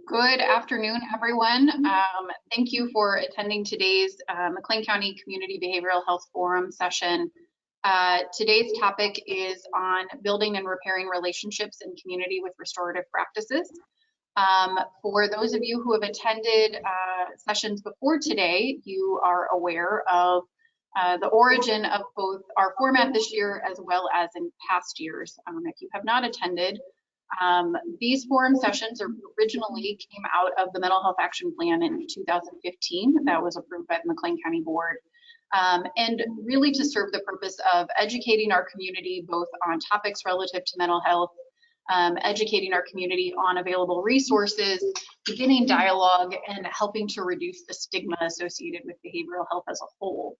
Good afternoon, everyone. Thank you for attending today's McLean County Community Behavioral Health Forum session. Today's topic is on building and repairing relationships in community with restorative practices. For those of you who have attended sessions before today, you are aware of the origin of both our format this year as well as in past years. If you have not attended, these forum sessions originally came out of the Mental Health Action Plan in 2015 that was approved by the McLean County Board, and really to serve the purpose of educating our community both on topics relative to mental health, educating our community on available resources, beginning dialogue, and helping to reduce the stigma associated with behavioral health as a whole.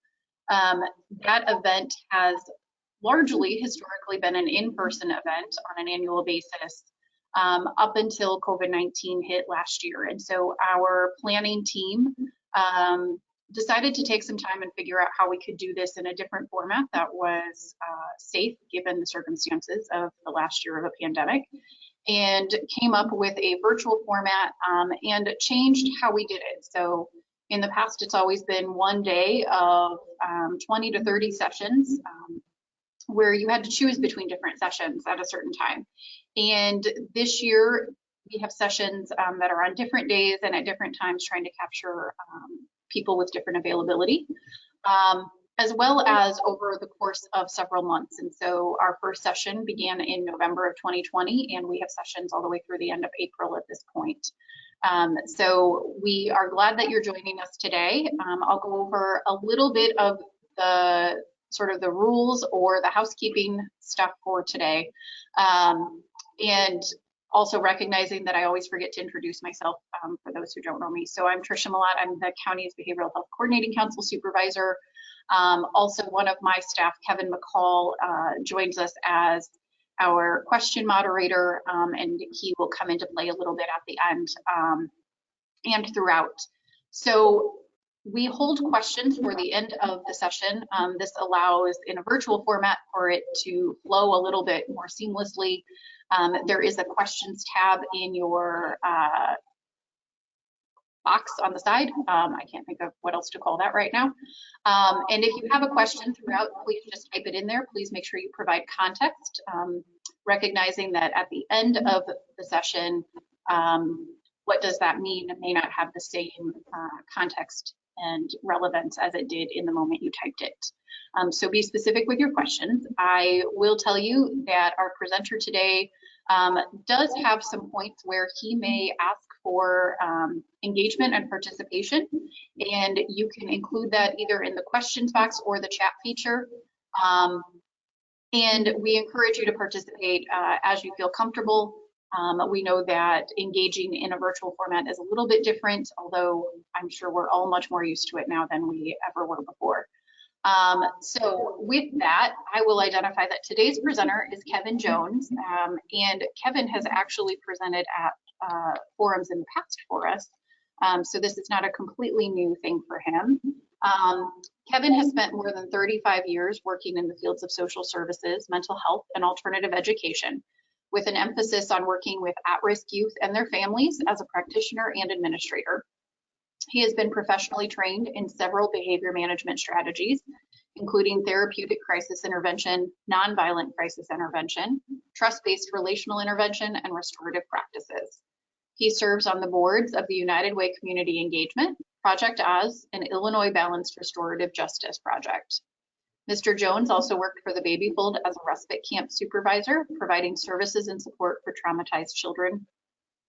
That event has largely historically been an in-person event on an annual basis up until COVID-19 hit last year. And so our planning team decided to take some time and figure out how we could do this in a different format that was safe given the circumstances of the last year of a pandemic, and came up with a virtual format and changed how we did it. So in the past, it's always been one day of 20 to 30 sessions where you had to choose between different sessions at a certain time. And this year we have sessions that are on different days and at different times, trying to capture people with different availability, as well as over the course of several months. And so our first session began in November of 2020, and we have sessions all the way through the end of April at this point. So we are glad that you're joining us today. I'll go over a little bit of the sort of the rules or the housekeeping stuff for today. And also recognizing that I always forget to introduce myself for those who don't know me. So I'm Tricia Millett. I'm the county's Behavioral Health Coordinating Council Supervisor. Also one of my staff, Kevin McCall, joins us as our question moderator, and he will come into play a little bit at the end and throughout. So we hold questions for the end of the session. This allows, in a virtual format, for it to flow a little bit more seamlessly. There is a questions tab in your box on the side. I can't think of what else to call that right now. And if you have a question throughout, please just type it in there. Please make sure you provide context, recognizing that at the end of the session, what does that mean may not have the same context and relevance as it did in the moment you typed it. So be specific with your questions. I will tell you that our presenter today does have some points where he may ask for engagement and participation, and you can include that either in the questions box or the chat feature. And we encourage you to participate as you feel comfortable. We know that engaging in a virtual format is a little bit different, although I'm sure we're all much more used to it now than we ever were before. So with that, I will identify that today's presenter is Kevin Jones, and Kevin has actually presented at forums in the past for us. So this is not a completely new thing for him. Kevin has spent more than 35 years working in the fields of social services, mental health, and alternative education, with an emphasis on working with at-risk youth and their families as a practitioner and administrator. He has been professionally trained in several behavior management strategies, including therapeutic crisis intervention, nonviolent crisis intervention, trust-based relational intervention, and restorative practices. He serves on the boards of the United Way Community Engagement, Project Oz, and Illinois Balanced Restorative Justice Project. Mr. Jones also worked for the Baby Fold as a respite camp supervisor, providing services and support for traumatized children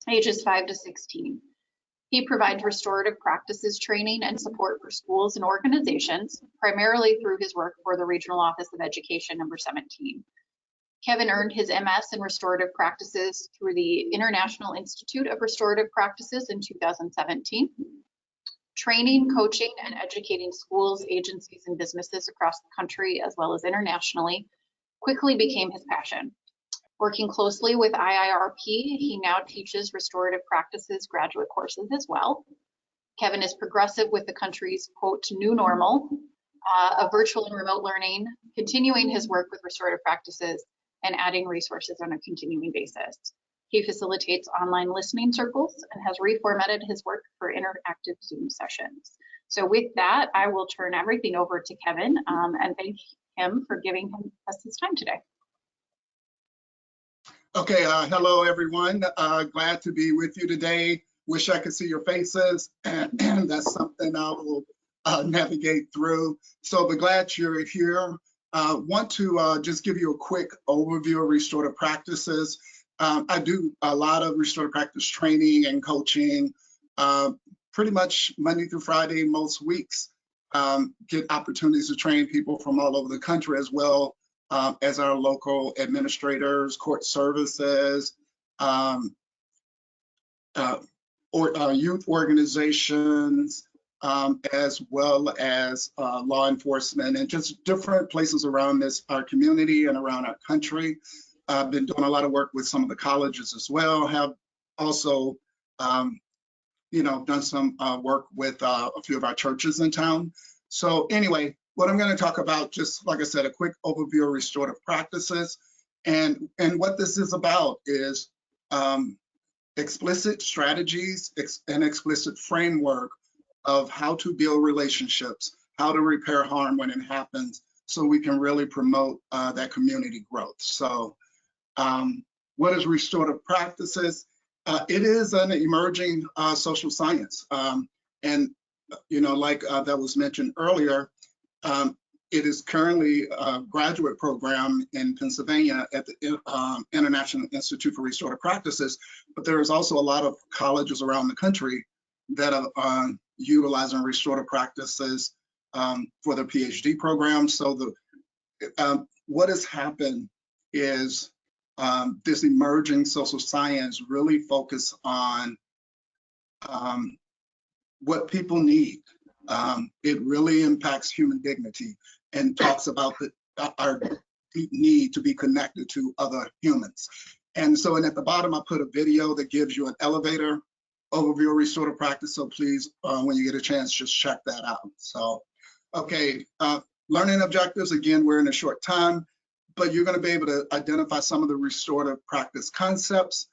ages 5 to 16. He provides restorative practices training and support for schools and organizations, primarily through his work for the Regional Office of Education number 17. Kevin earned his MS in restorative practices through the International Institute of Restorative Practices in 2017. Training, coaching, and educating schools, agencies, and businesses across the country, as well as internationally, quickly became his passion. Working closely with IIRP, he now teaches restorative practices graduate courses as well. Kevin is progressive with the country's, quote, new normal of virtual and remote learning, continuing his work with restorative practices and adding resources on a continuing basis. He facilitates online listening circles and has reformatted his work for interactive Zoom sessions. So with that, I will turn everything over to Kevin and thank him for giving us his time today. Okay, hello everyone. Glad to be with you today. Wish I could see your faces, and that's something I will navigate through. So, but glad you're here. Want to just give you a quick overview of restorative practices. I do a lot of restorative practice training and coaching, pretty much Monday through Friday, most weeks. Get opportunities to train people from all over the country, as well as our local administrators, court services, youth organizations, as well as law enforcement, and just different places around our community and around our country. I've been doing a lot of work with some of the colleges as well. Have also, done some work with a few of our churches in town. So anyway, what I'm going to talk about, just like I said, a quick overview of restorative practices, and what this is about is explicit strategies and explicit framework of how to build relationships, how to repair harm when it happens, so we can really promote that community growth. So what is restorative practices? It is an emerging social science. And, like that was mentioned earlier, it is currently a graduate program in Pennsylvania at the International Institute for Restorative Practices, but there is also a lot of colleges around the country that are utilizing restorative practices for their PhD programs. So what has happened is this emerging social science really focus on what people need. It really impacts human dignity and talks about our deep need to be connected to other humans. And so, and at the bottom, I put a video that gives you an elevator overview of restorative practice. So please, when you get a chance, just check that out. So, okay, learning objectives, again, we're in a short time, but you're going to be able to identify some of the restorative practice concepts.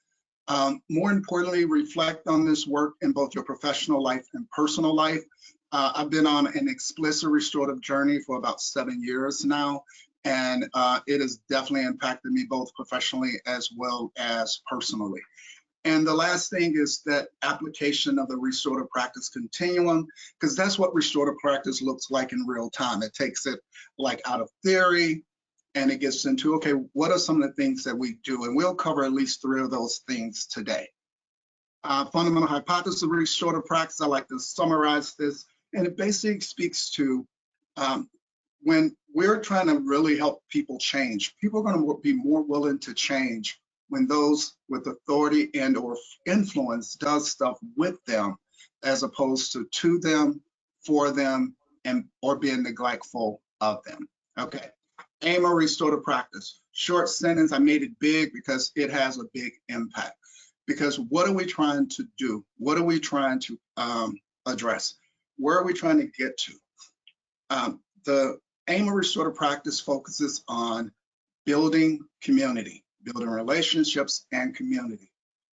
More importantly, reflect on this work in both your professional life and personal life. I've been on an explicit restorative journey for about 7 years now, and it has definitely impacted me both professionally as well as personally. And the last thing is that application of the restorative practice continuum, because that's what restorative practice looks like in real time. It takes it like out of theory, and it gets into, okay, what are some of the things that we do? And we'll cover at least 3 of those things today. Fundamental hypothesis of restorative practice, I like to summarize this, and it basically speaks to when we're trying to really help people change, people are going to be more willing to change when those with authority and or influence does stuff with them, as opposed to them, for them, and or being neglectful of them. Okay. Aim of restorative practice. Short sentence, I made it big because it has a big impact. Because what are we trying to do? What are we trying to address? Where are we trying to get to? The aim of restorative practice focuses on building community, building relationships and community.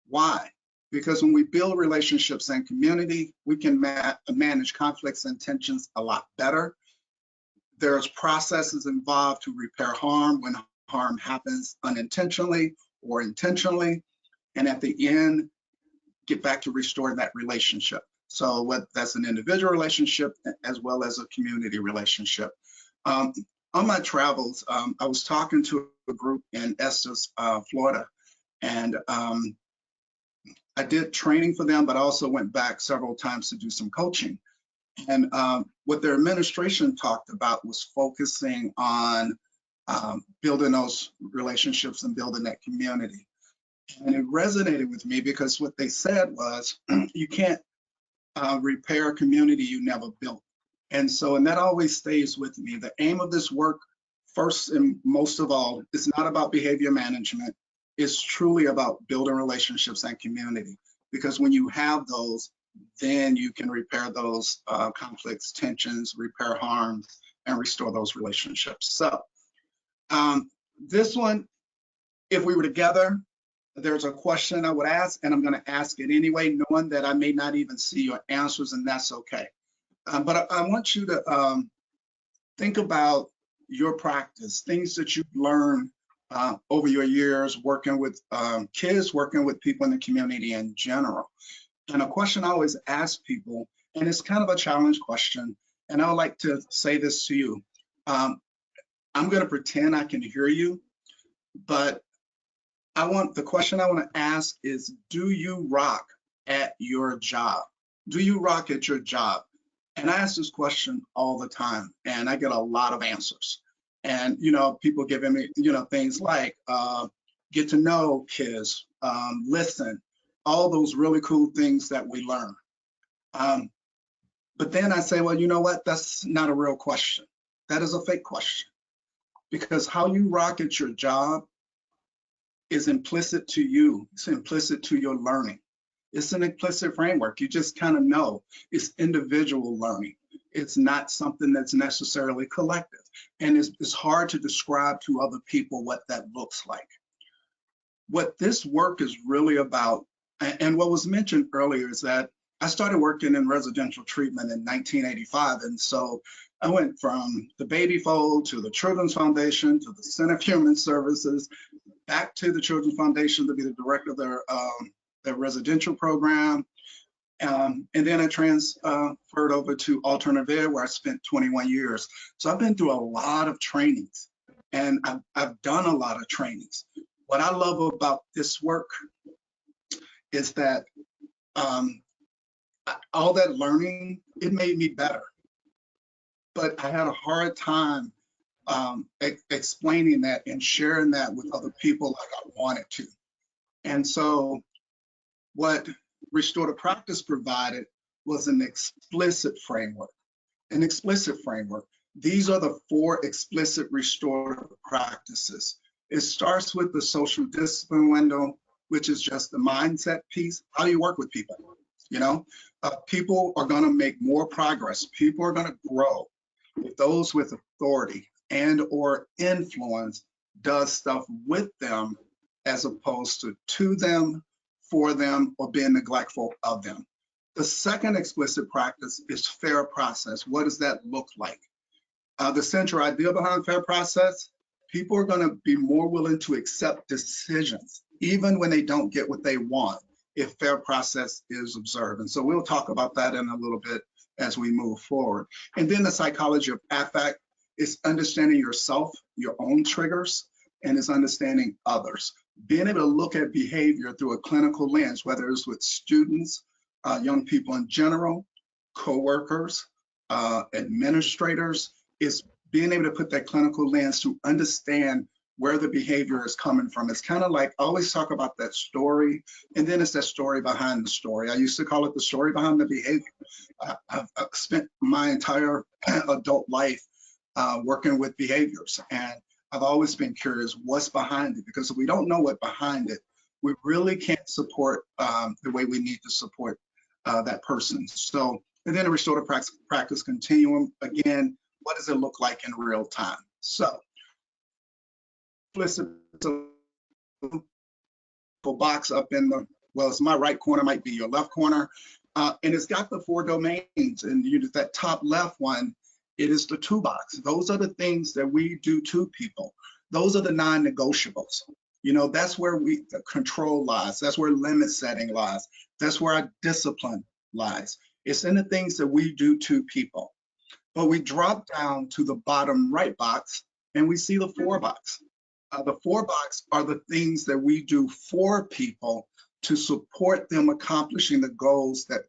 Why? Because when we build relationships and community, we can manage conflicts and tensions a lot better. There's processes involved to repair harm when harm happens unintentionally or intentionally. And at the end, get back to restoring that relationship. So that's an individual relationship as well as a community relationship. On my travels, I was talking to a group in Estes, Florida, and I did training for them, but also went back several times to do some coaching. And what their administration talked about was focusing on building those relationships and building that community. And it resonated with me because what they said was, you can't repair a community you never built. And so, and that always stays with me. The aim of this work, first and most of all, is not about behavior management. It's truly about building relationships and community. Because when you have those, then you can repair those conflicts, tensions, repair harms, and restore those relationships. So this one, if we were together, there's a question I would ask, and I'm going to ask it anyway, knowing that I may not even see your answers, and that's okay. But I want you to think about your practice, things that you've learned over your years working with kids, working with people in the community in general. And a question I always ask people, and it's kind of a challenge question, and I would like to say this to you. I'm going to pretend I can hear you, but the question I want to ask is, do you rock at your job? Do you rock at your job? And I ask this question all the time, and I get a lot of answers. And, people giving me, things like get to know kids, listen, all those really cool things that we learn. But then I say, well, you know what? That's not a real question. That is a fake question. Because how you rock at your job is implicit to you. It's implicit to your learning. It's an implicit framework. You just kind of know it's individual learning. It's not something that's necessarily collective. And it's hard to describe to other people what that looks like. What this work is really about, and what was mentioned earlier, is that I started working in residential treatment in 1985. And so I went from the Baby Fold to the Children's Foundation to the Center of Human Services, back to the Children's Foundation to be the director of their residential program. And then I transferred over to Alternative Ed, where I spent 21 years. So I've been through a lot of trainings, and I've done a lot of trainings. What I love about this work is that all that learning, it made me better. But I had a hard time explaining that and sharing that with other people like I wanted to. And so what Restorative Practice provided was an explicit framework. These are the 4 explicit restorative practices. It starts with the social discipline window, which is just the mindset piece. How do you work with people? People are going to make more progress. People are going to grow if those with authority and or influence does stuff with them as opposed to them, for them, or being neglectful of them. The second explicit practice is fair process. What does that look like? The central idea behind fair process, people are going to be more willing to accept decisions, even when they don't get what they want, if fair process is observed. And so we'll talk about that in a little bit as we move forward. And then the psychology of affect is understanding yourself, your own triggers, and is understanding others. Being able to look at behavior through a clinical lens, whether it's with students, young people in general, coworkers, administrators, is being able to put that clinical lens to understand where the behavior is coming from. It's kind of like, I always talk about that story, and then it's that story behind the story. I used to call it the story behind the behavior. I've spent my entire adult life working with behaviors, and I've always been curious what's behind it, because if we don't know what's behind it, we really can't support the way we need to support that person. So, and then the restorative practice continuum, again, what does it look like in real time? So, explicit box up in the, well, it's my right corner, might be your left corner, and it's got the 4 domains, and that top left one, it is the toolbox. Those are the things that we do to people. Those are the non-negotiables. That's where the control lies. That's where limit setting lies. That's where our discipline lies. It's in the things that we do to people. But we drop down to the bottom right box and we see the 4 box. The 4 box are the things that we do for people to support them accomplishing the goals that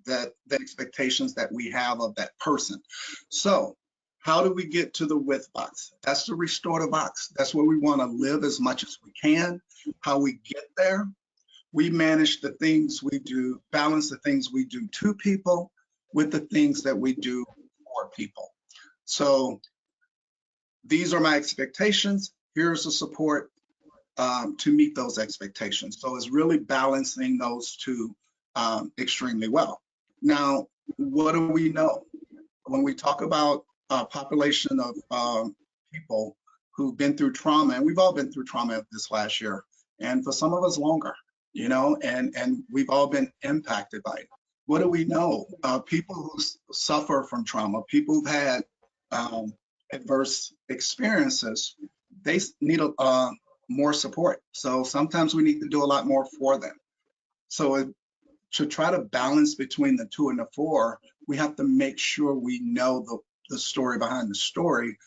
the expectations that we have of that person. So how do we get to the with box? That's the restorative box. That's where we want to live as much as we can. How we get there, we manage the things we do, balance the things we do to people with the things that we do for people. So these are my expectations. Here's the support to meet those expectations. So it's really balancing those 2 extremely well. Now, what do we know? When we talk about a population of people who've been through trauma, and we've all been through trauma this last year, and for some of us longer, you know, and we've all been impacted by it. What do we know? People who suffer from trauma, people who've had adverse experiences, they need more support. So sometimes we need to do a lot more for them. So to try to balance between the 2 and the 4, we have to make sure we know the story behind the story,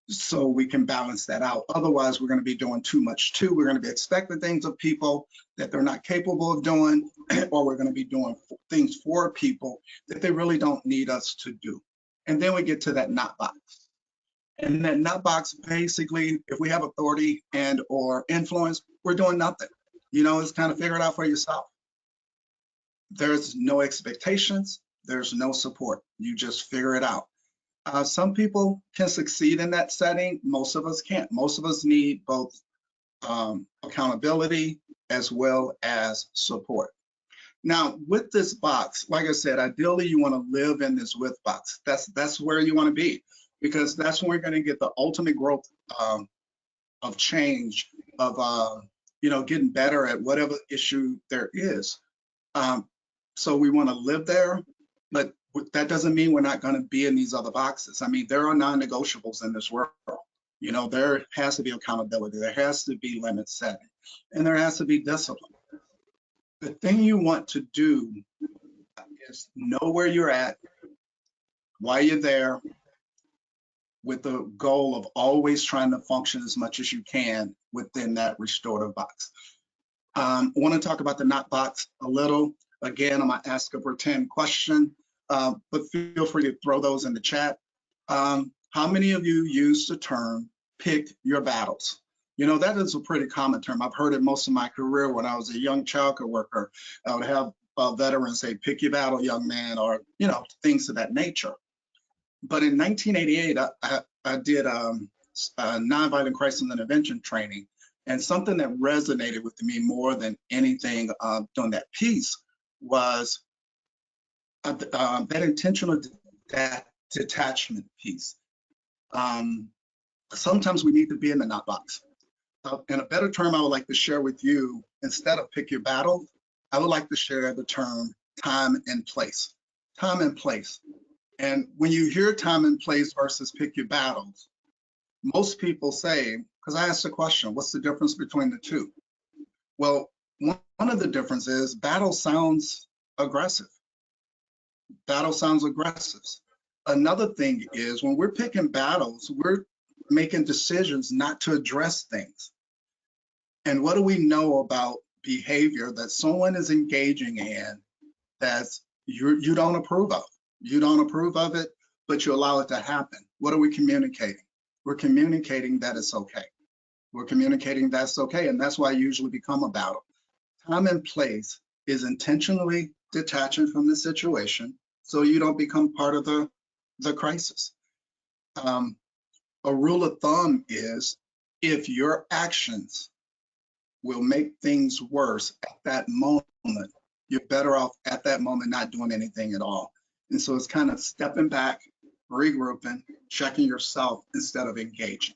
so we can balance that out. Otherwise, we're going to be doing too much too. We're going to be expecting things of people that they're not capable of doing, or we're going to be doing things for people that they really don't need us to do. And then we get to that not box. And that not box, basically, if we have authority and or influence, we're doing nothing. You know, it's kind of figure it out for yourself. There's no expectations. There's no support. You just figure it out. Some people can succeed in that setting. Most of us can't. Most of us need both accountability as well as support. Now, with this box, like I said, ideally you want to live in this with box. That's where you want to be, because that's when we're going to get the ultimate growth of change, of you know, getting better at whatever issue there is. So we want to live there, but that doesn't mean we're not going to be in these other boxes. I mean, there are non-negotiables in this world. You know, there has to be accountability, there has to be limit setting, and there has to be discipline. The thing you want to do is know where you're at, why you're there, with the goal of always trying to function as much as you can within that restorative box. I want to talk about the not box a little. Again, I'm going to ask a pretend question, but feel free to throw those in the chat. How many of you use the term pick your battles? You know, that is a pretty common term. I've heard it most of my career. When I was a young childcare worker, I would have veterans say, pick your battle, young man, or, you know, things of that nature. But in 1988, I did nonviolent crisis intervention training, and something that resonated with me more than anything during that piece was that intentional detachment piece. Sometimes we need to be in the not box. And a better term I would like to share with you, instead of pick your battle, I would like to share the term time and place. Time and place. And when you hear time and place versus pick your battles, most people say, because I asked the question, what's the difference between the two? Well, one of the differences is battle sounds aggressive. Battle sounds aggressive. Another thing is when we're picking battles, we're making decisions not to address things. And what do we know about behavior that someone is engaging in that you don't approve of? You don't approve of it, but you allow it to happen. What are we communicating? We're communicating that it's okay. We're communicating that's okay, and that's why I usually become a battle. Time and place is intentionally detaching from the situation so you don't become part of the crisis. A rule of thumb is if your actions will make things worse at that moment, you're better off at that moment not doing anything at all. And so it's kind of stepping back, regrouping, checking yourself instead of engaging.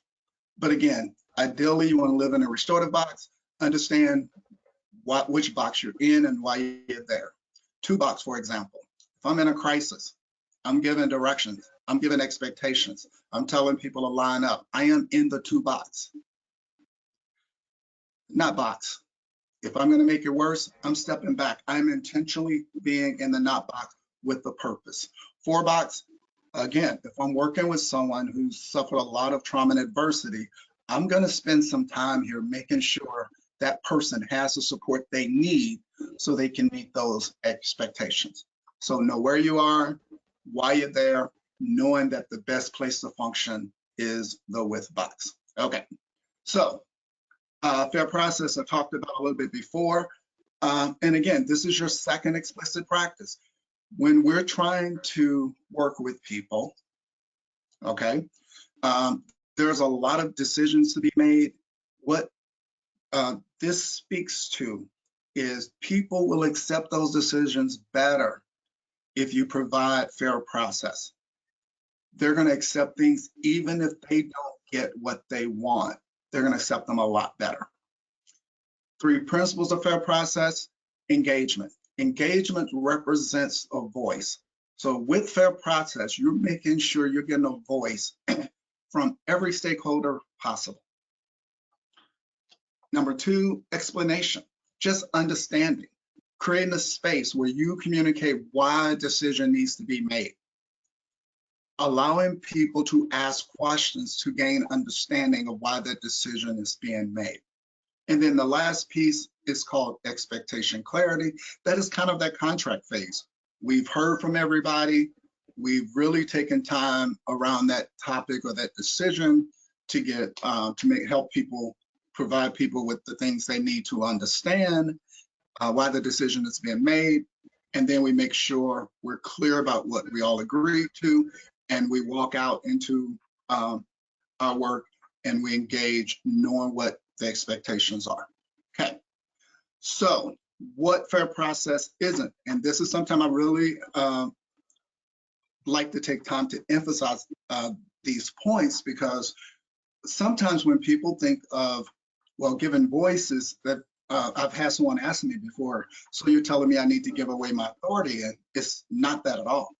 But again, ideally you want to live in a restorative box, understand which box you're in and why you're there. 2 box, for example. If I'm in a crisis, I'm giving directions, I'm giving expectations, I'm telling people to line up. I am in the 2 box. Not box. If I'm going to make it worse, I'm stepping back. I'm intentionally being in the not box with the purpose. 4 box, again, if I'm working with someone who's suffered a lot of trauma and adversity, I'm going to spend some time here making sure that person has the support they need so they can meet those expectations. So know where you are, why you're there, knowing that the best place to function is the with box. Okay, so fair process I talked about a little bit before. And again, this is your second explicit practice. When we're trying to work with people, okay, there's a lot of decisions to be made. What this speaks to is people will accept those decisions better if you provide fair process. They're going to accept things even if they don't get what they want. They're going to accept them a lot better. 3 principles of fair process. Engagement. Engagement represents a voice. So with fair process, you're making sure you're getting a voice from every stakeholder possible. Number 2, explanation, just understanding, creating a space where you communicate why a decision needs to be made, allowing people to ask questions to gain understanding of why that decision is being made. And then the last piece is called expectation clarity. That is kind of that contract phase. We've heard from everybody. We've really taken time around that topic or that decision to get help people, provide people with the things they need to understand why the decision is being made. And then we make sure we're clear about what we all agreed to, and we walk out into our work and we engage knowing what the expectations are. Okay, so what fair process isn't, and this is something I really like to take time to emphasize these points, because sometimes when people think of, well, giving voices, that I've had someone ask me before, so you're telling me I need to give away my authority, and it's not that at all.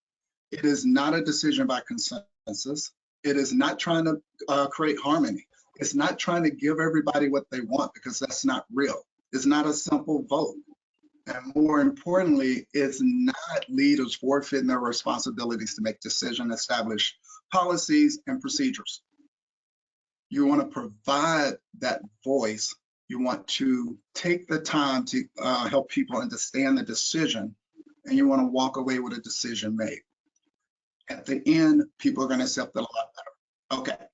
It is not a decision by consensus. It is not trying to create harmony. It's not trying to give everybody what they want, because that's not real. It's not a simple vote. And more importantly, it's not leaders forfeiting their responsibilities to make decisions, establish policies and procedures. You want to provide that voice. You want to take the time to help people understand the decision, and you want to walk away with a decision made. At the end, people are going to accept it a lot better. Okay,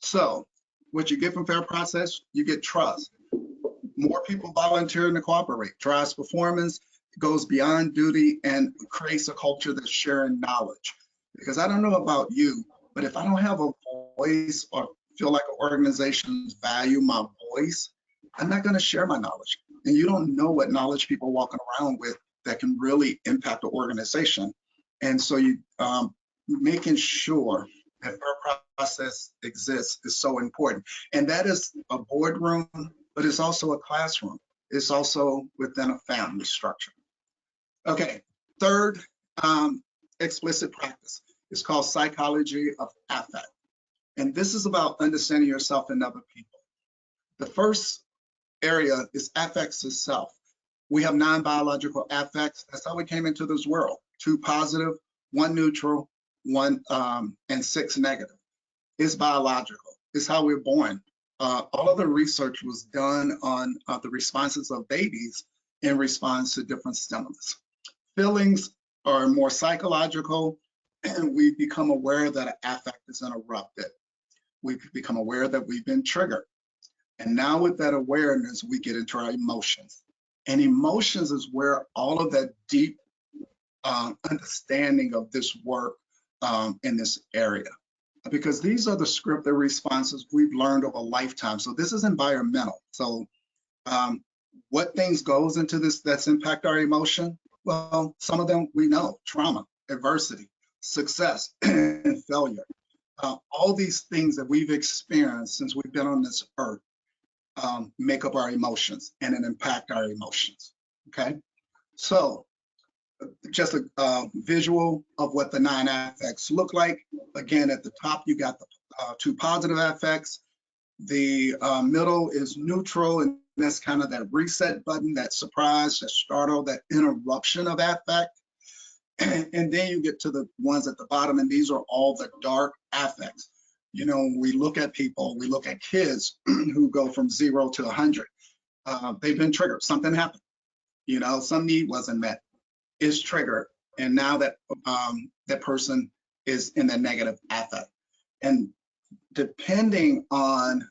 so what you get from fair process, you get trust. More people volunteering to cooperate, drives performance, goes beyond duty, and creates a culture that's sharing knowledge. Because I don't know about you, but if I don't have a voice or feel like organizations value my voice, I'm not going to share my knowledge. And you don't know what knowledge people are walking around with that can really impact the organization. And so you making sure that fair process exists is so important. And that is a boardroom, but it's also a classroom. It's also within a family structure. Okay, third explicit practice is called psychology of affect. And this is about understanding yourself and other people. The first area is affects itself. We have 9 biological affects. That's how we came into this world. 2 positive, 1 neutral, 1 and 6 negative. It's biological. It's how we're born. All of the research was done on the responses of babies in response to different stimulus. Feelings are more psychological, and we become aware that an affect is interrupted. We become aware that we've been triggered. And now with that awareness, we get into our emotions. And emotions is where all of that deep understanding of this work in this area. Because these are the scripted responses we've learned over a lifetime. So this is environmental. So what things goes into this that's impact our emotion? Well, some of them we know: trauma, adversity, success, and failure. All these things that we've experienced since we've been on this earth make up our emotions and it impact our emotions. Okay, so just a visual of what the 9 affects look like. Again, at the top, you got the 2 positive affects. The middle is neutral, and that's kind of that reset button, that surprise, that startle, that interruption of affect. And then you get to the ones at the bottom, and these are all the dark affects. You know, we look at people, we look at kids who go from 0 to 100. They've been triggered. Something happened. You know, some need wasn't met. Is triggered, and now that that person is in the negative affect. And depending on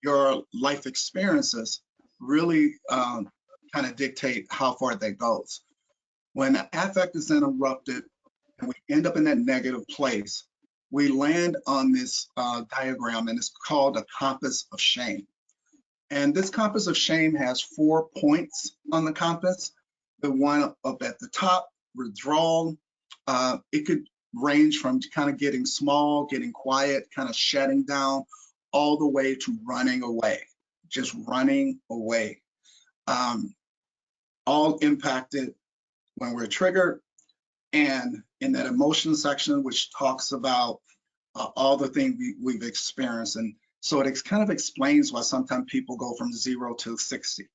your life experiences, really kind of dictate how far that goes. When the affect is interrupted and we end up in that negative place, we land on this diagram, and it's called a compass of shame. And this compass of shame has 4 points on the compass. The one up at the top, withdrawal, it could range from kind of getting small, getting quiet, kind of shutting down, all the way to running away, just running away. all impacted when we're triggered, and in that emotion section, which talks about all the things we've experienced. And so it kind of explains why sometimes people go from 0 to 60.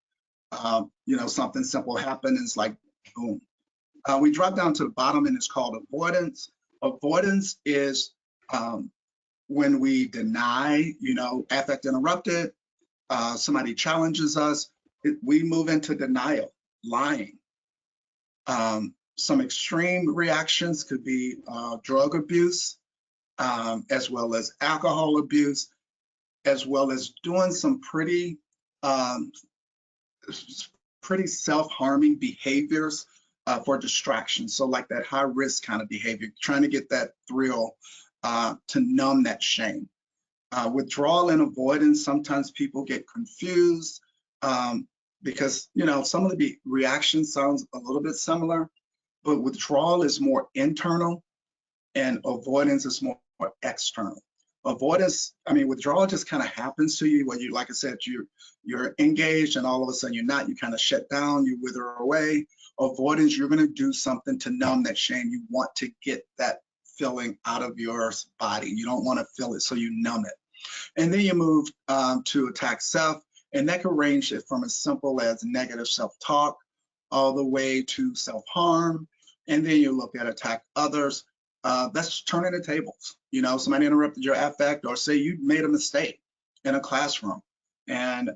You know, something simple happened and it's like, boom. We drop down to the bottom and it's called avoidance. Avoidance is when we deny, you know, affect interrupted, somebody challenges us, we move into denial, lying. Some extreme reactions could be drug abuse, as well as alcohol abuse, as well as doing some pretty self-harming behaviors for distraction. So like that high risk kind of behavior, trying to get that thrill to numb that shame. Withdrawal and avoidance, sometimes people get confused because, you know, some of the reaction sounds a little bit similar, but withdrawal is more internal and avoidance is more external. Avoidance, I mean, withdrawal just kind of happens to you when you, like I said, you're engaged and all of a sudden you're not, you kind of shut down, you wither away. Avoidance, you're going to do something to numb that shame. You want to get that feeling out of your body. You don't want to feel it, so you numb it. And then you move to attack self, and that can range from as simple as negative self-talk all the way to self-harm. And then you look at attack others. That's turning the tables. You know, somebody interrupted your affect, or say you made a mistake in a classroom, and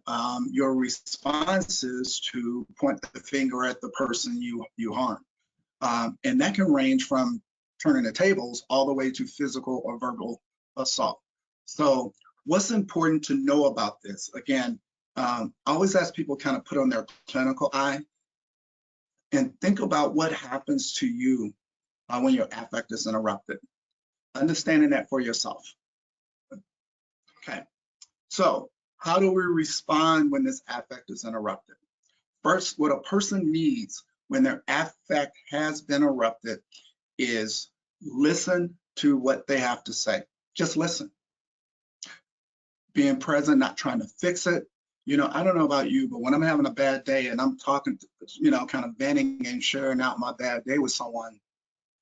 your response is to point the finger at the person you harm. And that can range from turning the tables all the way to physical or verbal assault. So what's important to know about this? Again, I always ask people kind of put on their clinical eye and think about what happens to you when your affect is interrupted. Understanding that for yourself. Okay, so how do we respond when this affect is interrupted? First, what a person needs when their affect has been interrupted is listen to what they have to say. Just listen. Being present, not trying to fix it. You know, I don't know about you, but when I'm having a bad day and I'm talking, you know, kind of venting and sharing out my bad day with someone,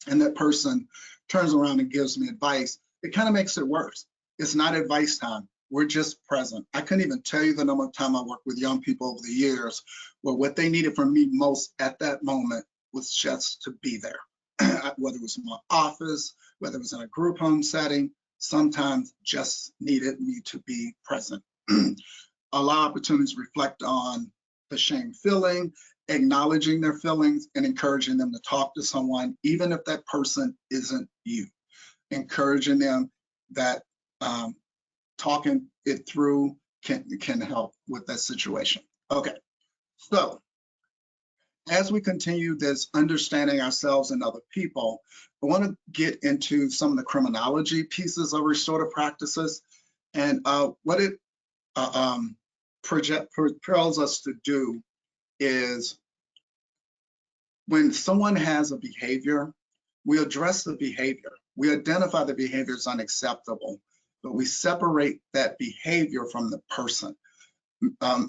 and that person turns around and gives me advice, it kind of makes it worse. It's not advice time. We're just present. I couldn't even tell you the number of time I worked with young people over the years where what they needed from me most at that moment was just to be there. Whether it was in my office, whether it was in a group home setting, sometimes just needed me to be present. Allow opportunities to reflect on the shame feeling, acknowledging their feelings, and encouraging them to talk to someone, even if that person isn't you. Encouraging them that talking it through can help with that situation. Okay, so as we continue this understanding ourselves and other people, I want to get into some of the criminology pieces of restorative practices, and what it propels us to do is when someone has a behavior, we address the behavior. We identify the behavior as unacceptable, but we separate that behavior from the person,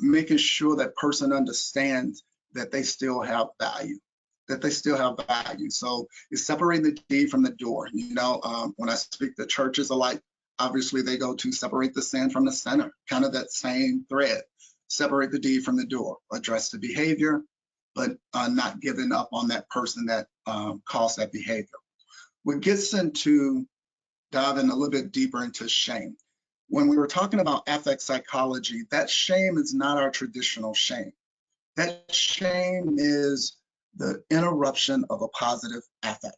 making sure that person understands that they still have value, So it's separating the deed from the door. You know, when I speak to churches alike, obviously they go to separate the sand from the center, kind of that same thread. Separate the deed from the door, address the behavior, but not giving up on that person that caused that behavior. What gets into diving a little bit deeper into shame. When we were talking about affect psychology, that shame is not our traditional shame. That shame is the interruption of a positive affect.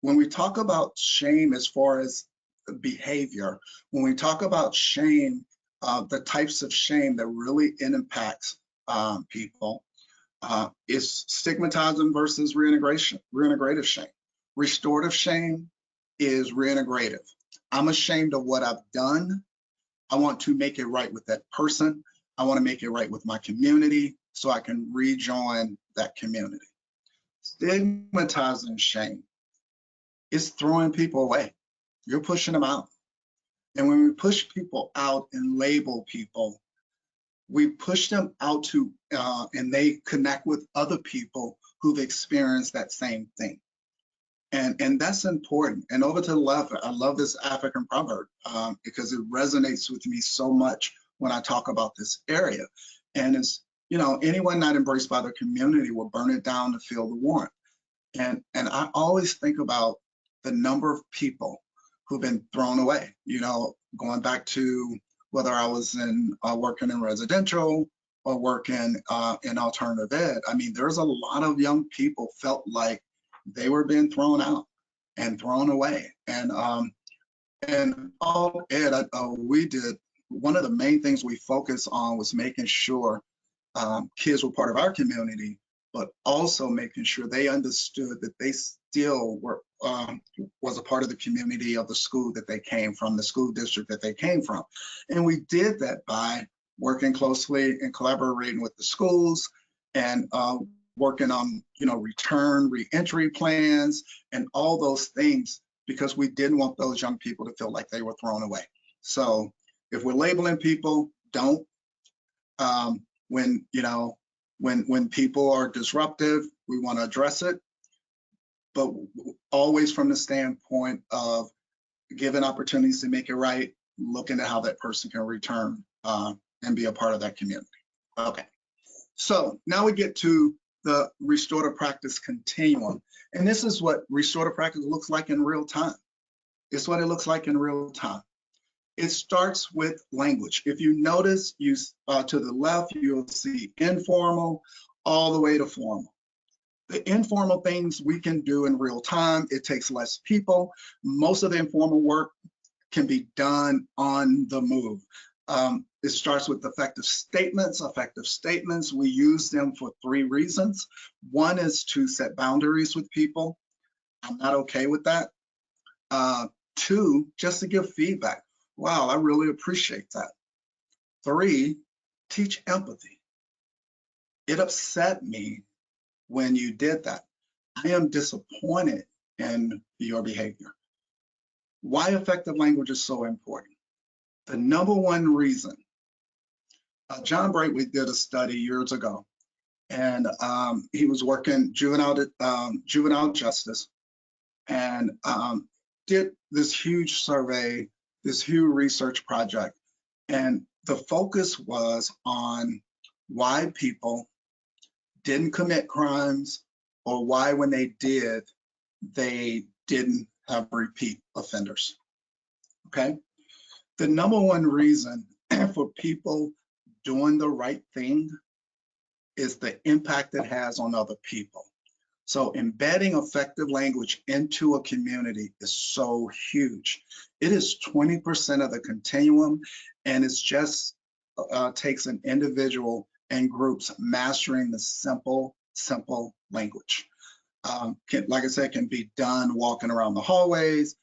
When we talk about shame as far as behavior, when we talk about shame, the types of shame that really impacts people is stigmatizing versus reintegrative shame. Restorative shame is reintegrative. I'm ashamed of what I've done. I want to make it right with that person. I want to make it right with my community so I can rejoin that community. Stigmatizing shame is throwing people away. You're pushing them out. And when we push people out and label people, we push them out to, and they connect with other people who've experienced that same thing. And that's important. And over to the left, I love this African proverb because it resonates with me so much when I talk about this area. And it's, you know, anyone not embraced by the community will burn it down to feel the warmth. And I always think about the number of people who've been thrown away, you know, going back to whether I was in working in residential or working in alternative ed. I mean, there's a lot of young people felt like they were being thrown out and thrown away. And all ed, we did, one of the main things we focused on was making sure kids were part of our community, but also making sure they understood that they still were was a part of the community of the school that they came from, the school district that they came from. And we did that by working closely and collaborating with the schools and working on, you know, re-entry plans and all those things, because we didn't want those young people to feel like they were thrown away. So if we're labeling people, don't. When, you know, when people are disruptive, we want to address it, but always from the standpoint of giving opportunities to make it right, looking at how that person can return and be a part of that community. Okay, so now we get to the restorative practice continuum. And this is what restorative practice looks like in real time. It's what it looks like in real time. It starts with language. If you notice, you to the left, you'll see informal all the way to formal. The informal things we can do in real time. It takes less people. Most of the informal work can be done on the move. It starts with effective statements. Effective statements, we use them for 3 reasons. One is to set boundaries with people. I'm not okay with that. 2, just to give feedback. Wow, I really appreciate that. 3, teach empathy. It upset me when you did that. I am disappointed in your behavior. Why effective language is so important? The number one reason, John Braithwaite did a study years ago, and he was working juvenile justice, and did this huge survey, this huge research project, and the focus was on why people didn't commit crimes, or why when they did, they didn't have repeat offenders. Okay, the number one reason for people doing the right thing is the impact it has on other people. So embedding effective language into a community is so huge. It is 20% of the continuum, and it's just takes an individual and groups mastering the simple language. Like I said, can be done walking around the hallways.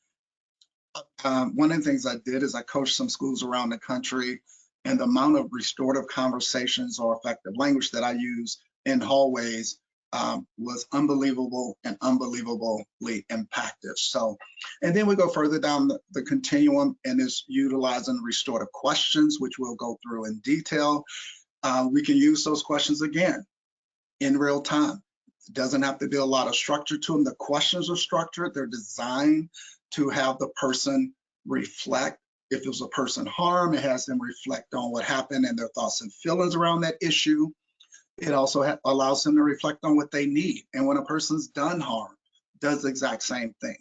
One of the things I did is I coached some schools around the country, and the amount of restorative conversations or effective language that I use in hallways was unbelievable and unbelievably impactful. So, and then we go further down the continuum, and is utilizing restorative questions, which we'll go through in detail. We can use those questions again in real time. It doesn't have to be a lot of structure to them. The questions are structured. They're designed to have the person reflect. If it was a person harmed, it has them reflect on what happened and their thoughts and feelings around that issue. It also allows them to reflect on what they need. And when a person's done harm, does the exact same thing.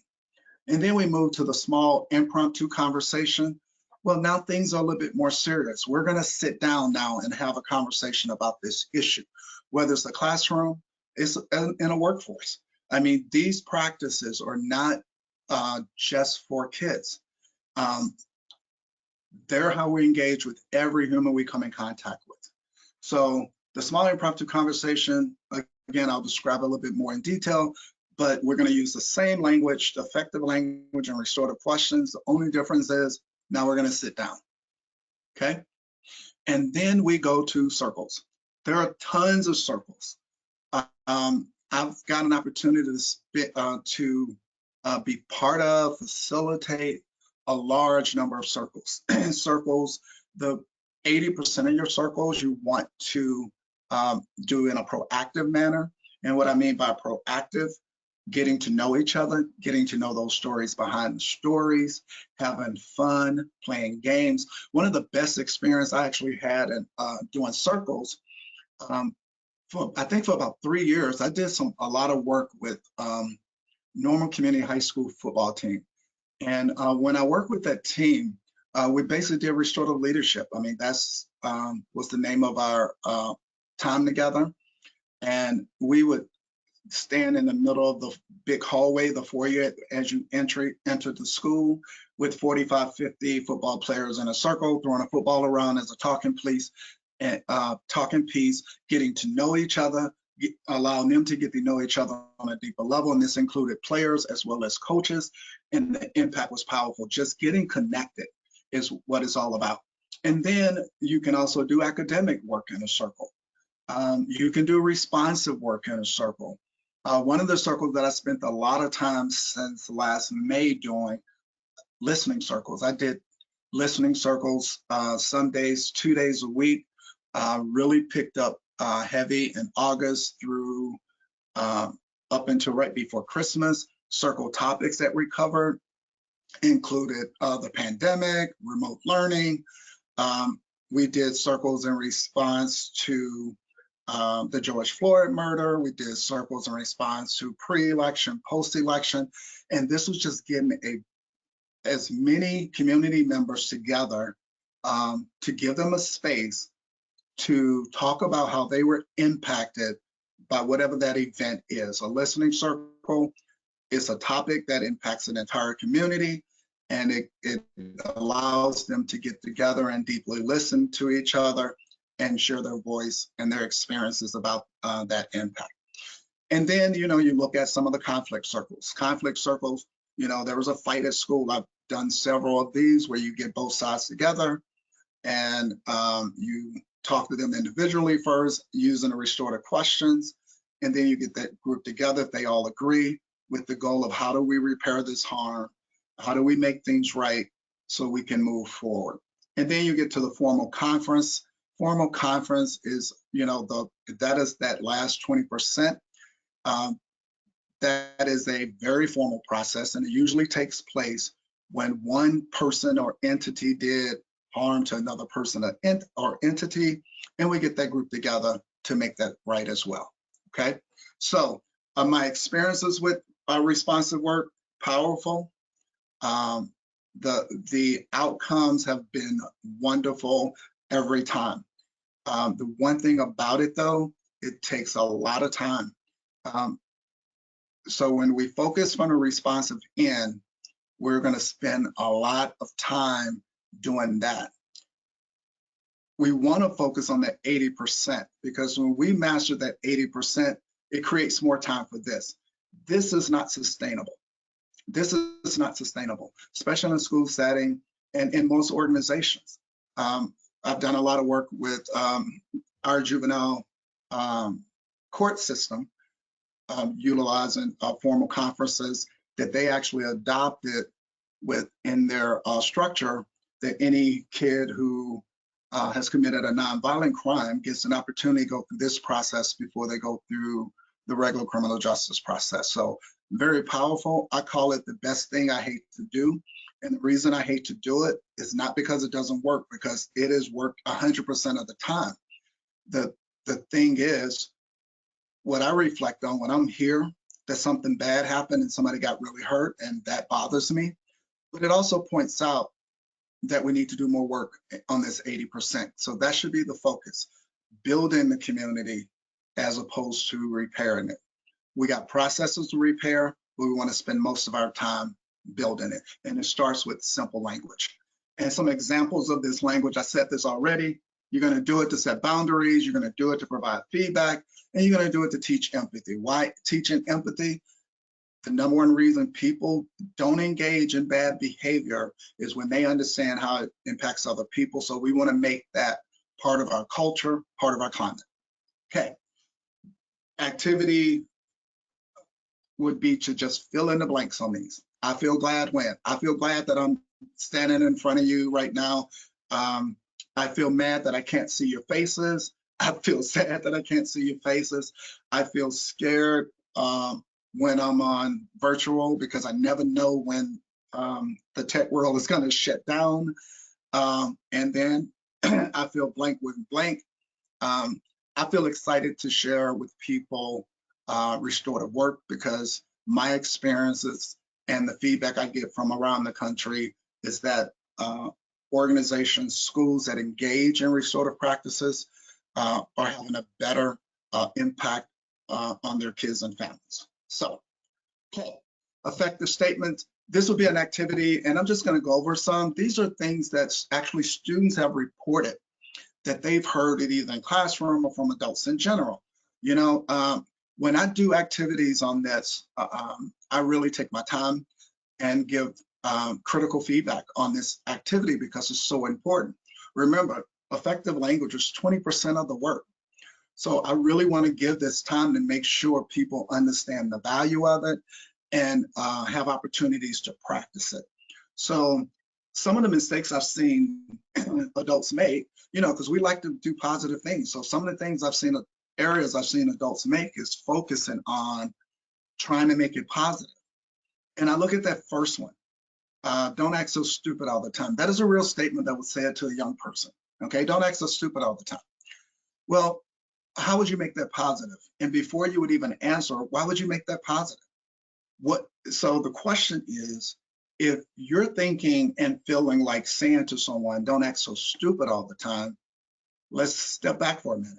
And then we move to the small impromptu conversation. Well, now things are a little bit more serious. We're going to sit down now and have a conversation about this issue, whether it's a classroom, it's in a workforce. I mean, these practices are not just for kids. They're how we engage with every human we come in contact with. So the small impromptu conversation, again, I'll describe a little bit more in detail, but we're going to use the same language, the effective language and restorative questions. The only difference is now we're going to sit down, okay? And then we go to circles. There are tons of circles. I've got an opportunity to be part of, facilitate a large number of circles. Circles, the 80% of your circles you want to do in a proactive manner. And what I mean by proactive, getting to know each other, getting to know those stories behind the stories, having fun, playing games. One of the best experience I actually had in doing circles, I think for about 3 years, I did a lot of work with Normal Community High School football team. And when I worked with that team, we basically did restorative leadership. I mean, that's was the name of our time together. And we would stand in the middle of the big hallway, the foyer, as you enter the school, with 45, 50 football players in a circle, throwing a football around as a talking piece, getting to know each other, allowing them to get to know each other on a deeper level. And this included players as well as coaches. And the impact was powerful. Just getting connected is what it's all about. And then you can also do academic work in a circle. You can do responsive work in a circle. One of the circles that I spent a lot of time since last May doing, listening circles. I did listening circles some days, 2 days a week. Really picked up heavy in August through up until right before Christmas. Circle topics that we covered included the pandemic, remote learning. We did circles in response to the George Floyd murder. We did circles in response to pre-election, post-election, and this was just getting as many community members together to give them a space to talk about how they were impacted by whatever that event is. A listening circle is a topic that impacts an entire community, and it allows them to get together and deeply listen to each other and share their voice and their experiences about that impact. And then, you look at some of the conflict circles. Conflict circles, there was a fight at school. I've done several of these where you get both sides together and you talk to them individually first using the restorative questions. And then you get that group together if they all agree with the goal of how do we repair this harm? How do we make things right so we can move forward? And then you get to the formal conference. Formal conference is, that is that last 20%. That is a very formal process, and it usually takes place when one person or entity did harm to another person or entity, and we get that group together to make that right as well. Okay, so my experiences with responsive work, powerful. The outcomes have been wonderful every time. The one thing about it though, it takes a lot of time. So when we focus on a responsive end, we're going to spend a lot of time doing that. We want to focus on that 80% because when we master that 80%, it creates more time for this. This is not sustainable. This is not sustainable, especially in a school setting and in most organizations. I've done a lot of work with our juvenile court system, utilizing formal conferences that they actually adopted within their structure, that any kid who has committed a nonviolent crime gets an opportunity to go through this process before they go through the regular criminal justice process. So very powerful. I call it the best thing I hate to do. And the reason I hate to do it is not because it doesn't work, because it is worked 100% of the time. The thing is, what I reflect on when I'm here, that something bad happened and somebody got really hurt, and that bothers me. But it also points out that we need to do more work on this 80%. So that should be the focus, building the community as opposed to repairing it. We got processes to repair, but we want to spend most of our time building it. And it starts with simple language. And some examples of this language, I said this already. You're going to do it to set boundaries. You're going to do it to provide feedback, and you're going to do it to teach empathy. Why teaching empathy? The number one reason people don't engage in bad behavior is when they understand how it impacts other people. So we want to make that part of our culture, part of our climate. Okay. Activity would be to just fill in the blanks on these. I feel glad when. I feel glad that I'm standing in front of you right now. I feel mad that I can't see your faces. I feel sad that I can't see your faces. I feel scared when I'm on virtual because I never know when the tech world is going to shut down. And then I feel blank with blank. I feel excited to share with people restorative work because my experiences and the feedback I get from around the country is that organizations, schools that engage in restorative practices are having a better impact on their kids and families. So, okay, effective statements. This will be an activity, and I'm just going to go over some. These are things that actually students have reported that they've heard it either in classroom or from adults in general. You know, when I do activities on this, I really take my time and give critical feedback on this activity because it's so important. Remember, effective language is 20% of the work. So I really want to give this time to make sure people understand the value of it and have opportunities to practice it. So some of the mistakes I've seen adults make, you know, because we like to do positive things. So some of the things areas I've seen adults make is focusing on trying to make it positive. And I look at that first one. Don't act so stupid all the time. That is a real statement that was said to a young person. Okay, don't act so stupid all the time. Well, how would you make that positive? And before you would even answer, why would you make that positive? So the question is, if you're thinking and feeling like saying to someone, don't act so stupid all the time, let's step back for a minute.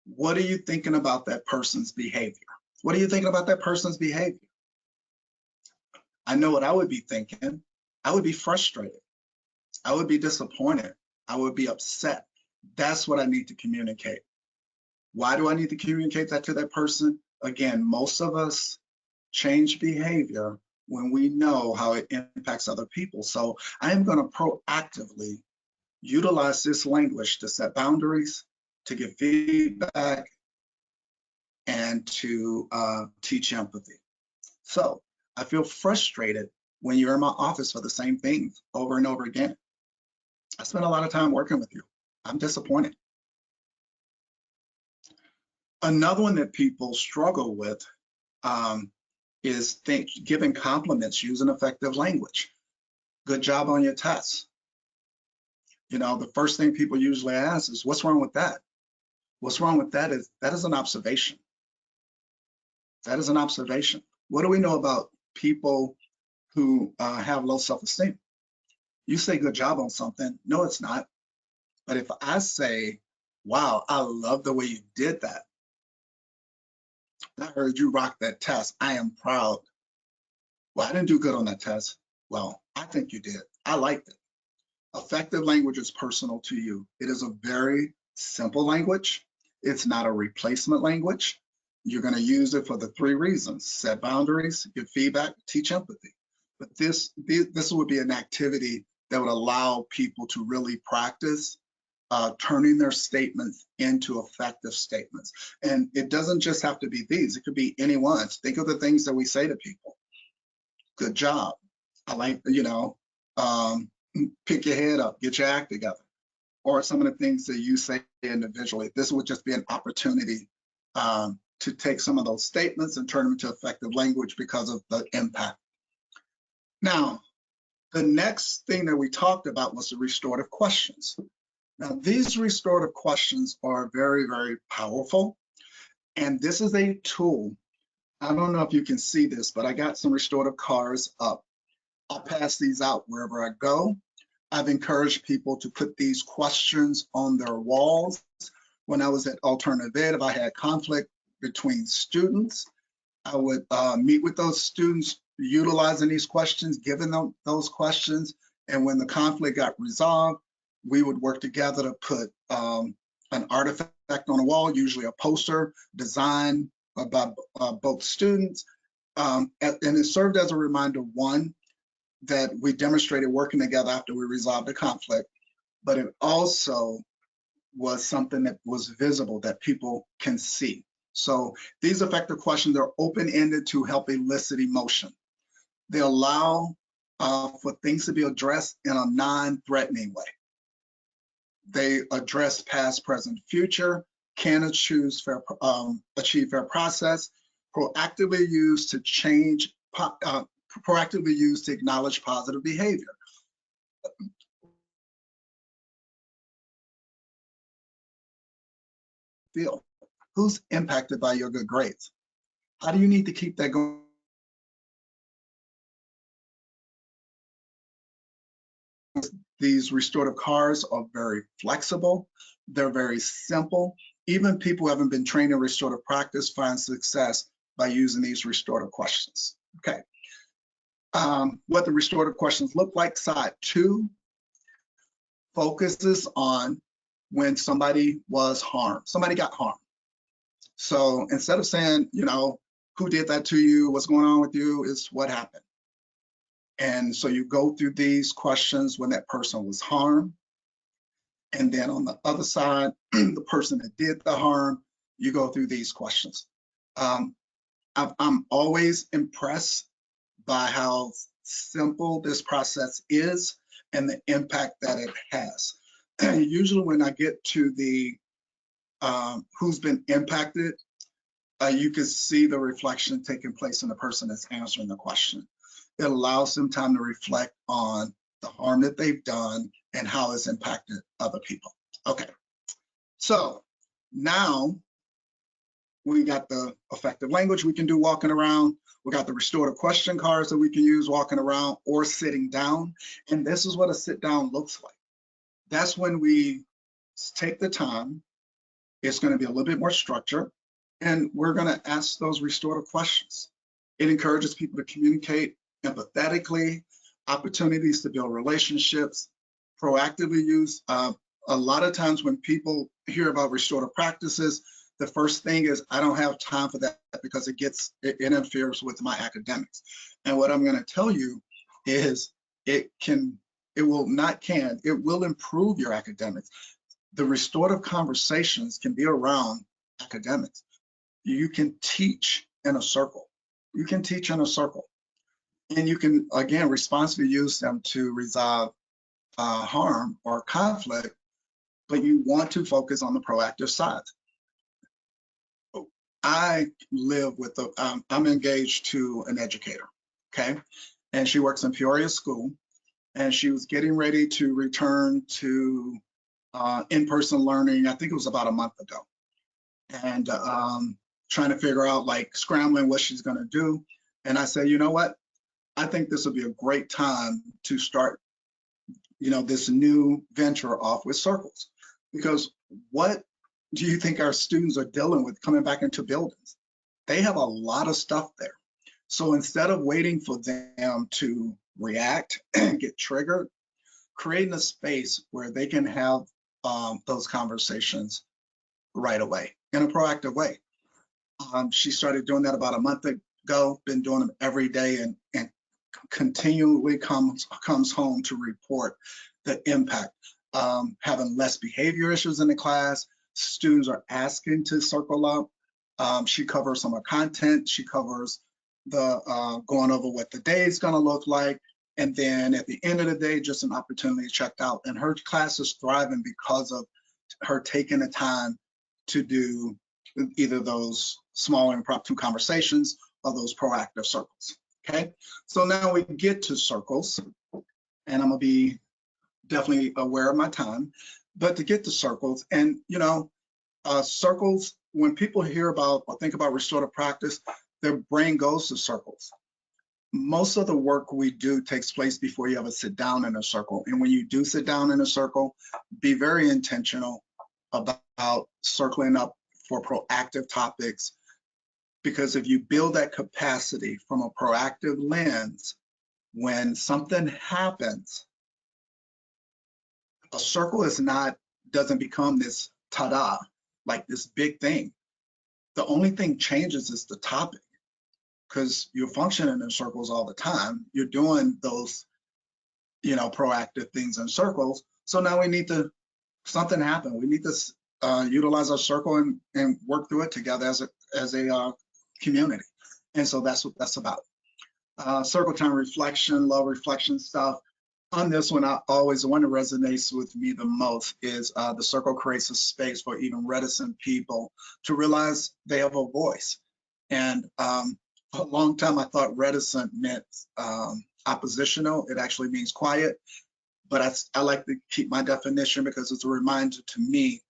What are you thinking about that person's behavior? What are you thinking about that person's behavior? I know what I would be thinking. I would be frustrated. I would be disappointed. I would be upset. That's what I need to communicate. Why do I need to communicate that to that person? Again, most of us change behavior when we know how it impacts other people. So I am going to proactively utilize this language to set boundaries, to give feedback, and to teach empathy. So I feel frustrated when you're in my office for the same things over and over again. I spent a lot of time working with you. I'm disappointed. Another one that people struggle with is giving compliments using effective language. Good job on your tests. You know, the first thing people usually ask is, what's wrong with that? What's wrong with that is an observation. That is an observation. What do we know about people who have low self-esteem? You say good job on something. No, it's not. But if I say, wow, I love the way you did that. I heard you rock that test. I am proud. Well, I didn't do good on that test. Well, I think you did. I liked it. Effective language is personal to you. It is a very simple language. It's not a replacement language. You're going to use it for the 3 reasons: set boundaries, give feedback, teach empathy. But this would be an activity that would allow people to really practice turning their statements into effective statements. And it doesn't just have to be these. It could be any one. Think of the things that we say to people. Good job. I like, you know, pick your head up, get your act together. Or some of the things that you say individually. This would just be an opportunity to take some of those statements and turn them into effective language because of the impact. Now, the next thing that we talked about was the restorative questions. Now, these restorative questions are very, very powerful. And this is a tool. I don't know if you can see this, but I got some restorative cards up. I'll pass these out wherever I go. I've encouraged people to put these questions on their walls. When I was at Alternative Ed, if I had conflict between students, I would meet with those students utilizing these questions, giving them those questions. And when the conflict got resolved, we would work together to put an artifact on a wall, usually a poster designed by both students. And it served as a reminder, one, that we demonstrated working together after we resolved the conflict, but it also was something that was visible that people can see. So these effective questions are open-ended to help elicit emotion. They allow for things to be addressed in a non-threatening way. They address past, present, future, can achieve fair process, proactively used to change, proactively used to acknowledge positive behavior. Feel who's impacted by your good grades? How do you need to keep that going? These restorative cards are very flexible. They're very simple. Even people who haven't been trained in restorative practice find success by using these restorative questions. Okay. What the restorative questions look like, side 2 focuses on when somebody was harmed. Somebody got harmed. So instead of saying, you know, who did that to you, what's going on with you, it's what happened. And so you go through these questions when that person was harmed. And then on the other side, the person that did the harm, you go through these questions. I'm always impressed by how simple this process is and the impact that it has. Usually when I get to the who's been impacted, you can see the reflection taking place in the person that's answering the question. It allows them time to reflect on the harm that they've done and how it's impacted other people. Okay, so now we got the effective language we can do walking around. We got the restorative question cards that we can use walking around or sitting down. And this is what a sit down looks like. That's when we take the time. It's going to be a little bit more structured, and we're going to ask those restorative questions. It encourages people to communicate empathetically, opportunities to build relationships, proactively use. A lot of times when people hear about restorative practices, the first thing is, I don't have time for that because it interferes with my academics. And what I'm going to tell you is it will improve your academics. The restorative conversations can be around academics. You can teach in a circle. You can teach in a circle. And you can, again, responsibly use them to resolve harm or conflict, but you want to focus on the proactive side. I live with I'm engaged to an educator, okay? And she works in Peoria School, and she was getting ready to return to in-person learning. I think it was about a month ago. And trying to figure out, like, scrambling what she's gonna do. And I said, you know what? I think this would be a great time to start, you know, this new venture off with circles. Because what do you think our students are dealing with coming back into buildings? They have a lot of stuff there. So instead of waiting for them to react and get triggered, creating a space where they can have those conversations right away in a proactive way. She started doing that about a month ago, been doing them every day, and continually comes home to report the impact. Having less behavior issues in the class, students are asking to circle up. She covers some of the content. She covers the going over what the day is going to look like. And then at the end of the day, just an opportunity checked out. And her class is thriving because of her taking the time to do either those small impromptu conversations or those proactive circles. Okay, so now we get to circles, and I'm gonna be definitely aware of my time, but to get to circles, and you know, circles, when people hear about or think about restorative practice, their brain goes to circles. Most of the work we do takes place before you ever sit down in a circle. And when you do sit down in a circle, be very intentional about circling up for proactive topics, because if you build that capacity from a proactive lens, when something happens, a circle doesn't become this ta-da, like this big thing. The only thing changes is the topic, because you're functioning in circles all the time. You're doing those, you know, proactive things in circles. So now we need to, something happened. We need to utilize our circle and work through it together as a community. And so that's what that's about. Circle time reflection, love reflection stuff. On this one, the one that resonates with me the most is the circle creates a space for even reticent people to realize they have a voice. And for a long time, I thought reticent meant oppositional. It actually means quiet. But I like to keep my definition because it's a reminder to me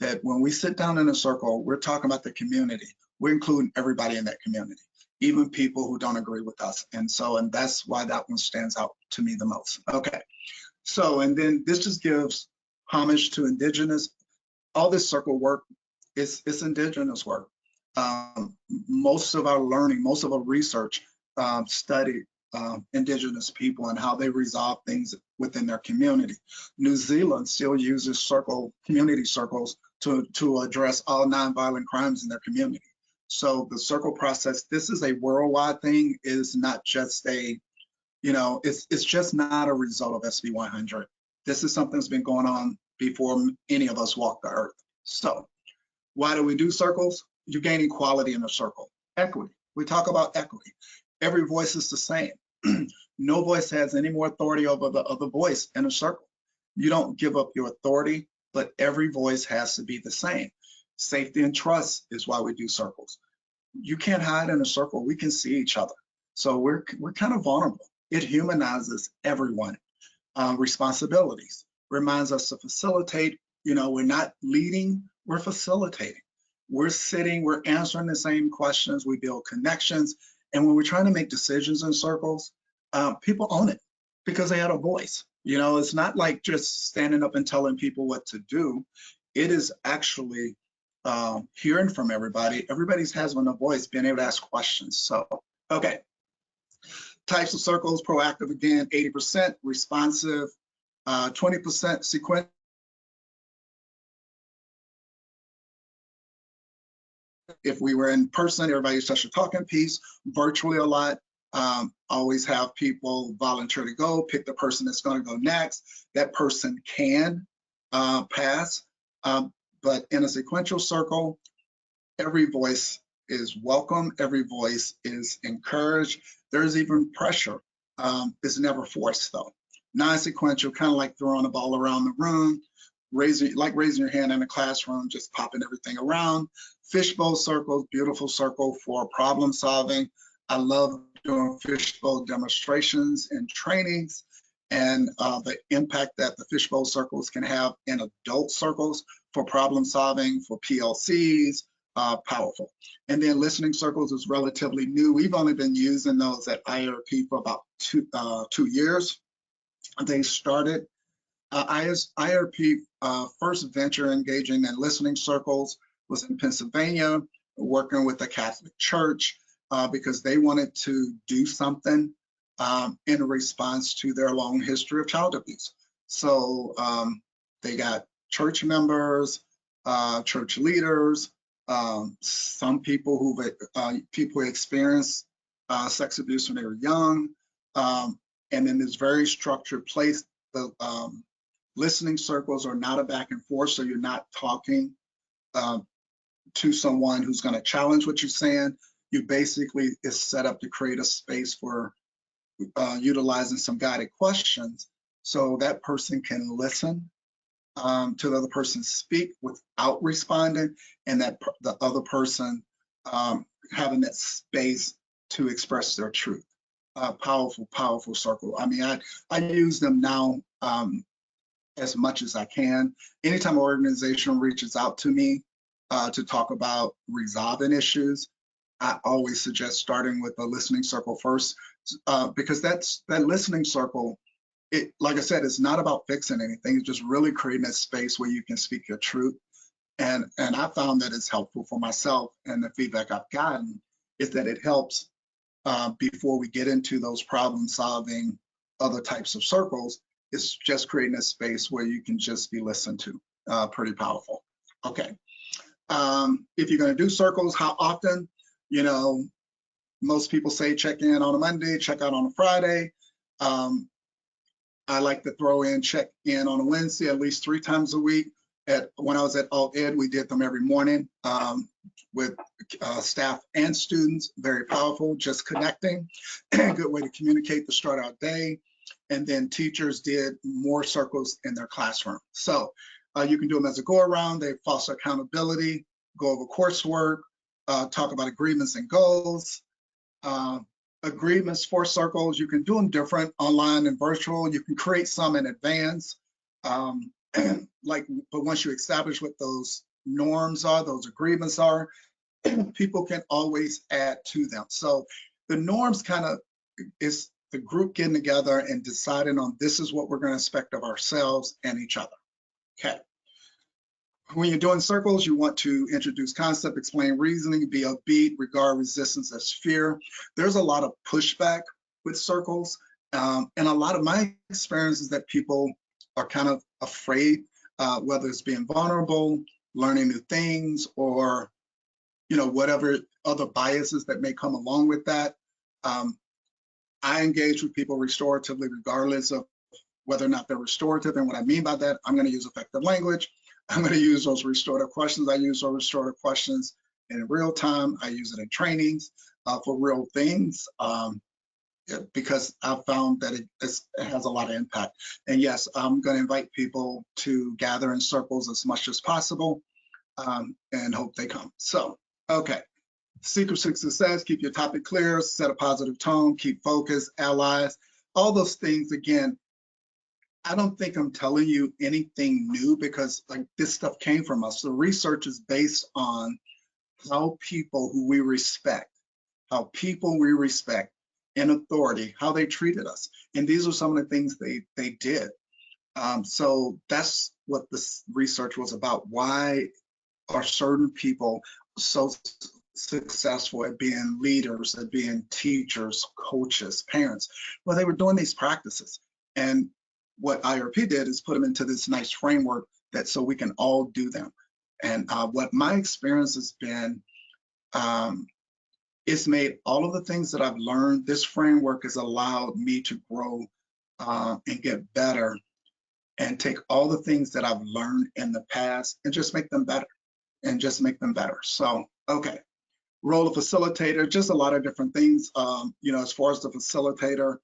that when we sit down in a circle, we're talking about the community. We're including everybody in that community, even people who don't agree with us. And that's why that one stands out to me the most. Okay, so, and then this just gives homage to indigenous. All this circle work it's indigenous work. Most of our learning, most of our research studied indigenous people and how they resolve things within their community. New Zealand still uses community circles to address all nonviolent crimes in their community. So the circle process, this is a worldwide thing. It is not just a, it's just not a result of SB 100. This is something that's been going on before any of us walked the earth. So why do we do circles? You're gaining quality in a circle. Equity. We talk about equity. Every voice is the same. No voice has any more authority over the other voice in a circle. You don't give up your authority, but every voice has to be the same. Safety and trust is why we do circles. You can't hide in a circle. We can see each other. So we're kind of vulnerable. It humanizes everyone. Responsibilities reminds us to facilitate. We're not leading, we're facilitating. We're sitting, we're answering the same questions, we build connections. And when we're trying to make decisions in circles, people own it because they had a voice. It's not like just standing up and telling people what to do. It is actually hearing from everybody. Everybody's has a voice, being able to ask questions. So, okay. Types of circles, proactive again, 80%, responsive, 20% sequential. If we were in person, everybody's such a talking piece. Virtually a lot. Always have people volunteer to go, pick the person that's going to go next. That person can pass. But in a sequential circle, every voice is welcome. Every voice is encouraged. There's even pressure. It's never forced though. Non-sequential, kind of like throwing a ball around the room. Raising your hand in a classroom, just popping everything around. Fishbowl circles, beautiful circle for problem solving. I love doing fishbowl demonstrations and trainings and the impact that the fishbowl circles can have in adult circles for problem solving, for PLCs, powerful. And then listening circles is relatively new. We've only been using those at IRP for about 2 years. They started IRP first venture engaging in listening circles was in Pennsylvania, working with the Catholic Church because they wanted to do something in response to their long history of child abuse. So they got church members, church leaders, some people who experienced sex abuse when they were young, and in this very structured place. The listening circles are not a back and forth, so you're not talking to someone who's going to challenge what you're saying. You basically is set up to create a space for utilizing some guided questions so that person can listen to the other person speak without responding, and that the other person having that space to express their truth. Powerful, powerful circle. I mean, I use them now as much as I can. Anytime an organization reaches out to me to talk about resolving issues, I always suggest starting with a listening circle first, because that listening circle, like I said, it's not about fixing anything. It's just really creating a space where you can speak your truth. And I found that it's helpful for myself, and the feedback I've gotten is that it helps before we get into those problem solving other types of circles. It's just creating a space where you can just be listened to. Pretty powerful. Okay. If you're going to do circles, how often? Most people say check in on a Monday, check out on a Friday. I like to throw in check in on a Wednesday at least 3 times a week. When I was at Alt Ed, we did them every morning with staff and students. Very powerful, just connecting. Good way to communicate to start our day. and then teachers did more circles in their classroom. So you can do them as a go around. They foster accountability, go over coursework, talk about agreements and goals. Agreements for circles, you can do them different, online and virtual. You can create some in advance. But once you establish what those norms are, those agreements are, people can always add to them. So the norms kind of is the group getting together and deciding on this is what we're going to expect of ourselves and each other. Okay. When you're doing circles, you want to introduce concept, explain reasoning, be upbeat, regard resistance as fear. There's a lot of pushback with circles. And a lot of my experience is that people are kind of afraid, whether it's being vulnerable, learning new things, or whatever other biases that may come along with that. I engage with people restoratively, regardless of whether or not they're restorative. And what I mean by that, I'm going to use effective language. I'm going to use those restorative questions. I use those restorative questions in real time. I use it in trainings for real things because I've found that it has a lot of impact. And yes, I'm going to invite people to gather in circles as much as possible and hope they come. So, okay. Secrets to success: keep your topic clear, set a positive tone, keep focus, allies, all those things. Again, I don't think I'm telling you anything new because this stuff came from us. The research is based on how people who we respect, in authority, how they treated us. And these are some of the things they did. So that's what this research was about. Why are certain people so successful at being leaders, at being teachers, coaches, parents? Well, they were doing these practices. And what IRP did is put them into this nice framework so we can all do them. And what my experience has been, it's made all of the things that I've learned, this framework has allowed me to grow and get better and take all the things that I've learned in the past and just make them better So, okay. Role of facilitator, just a lot of different things. As far as the facilitator,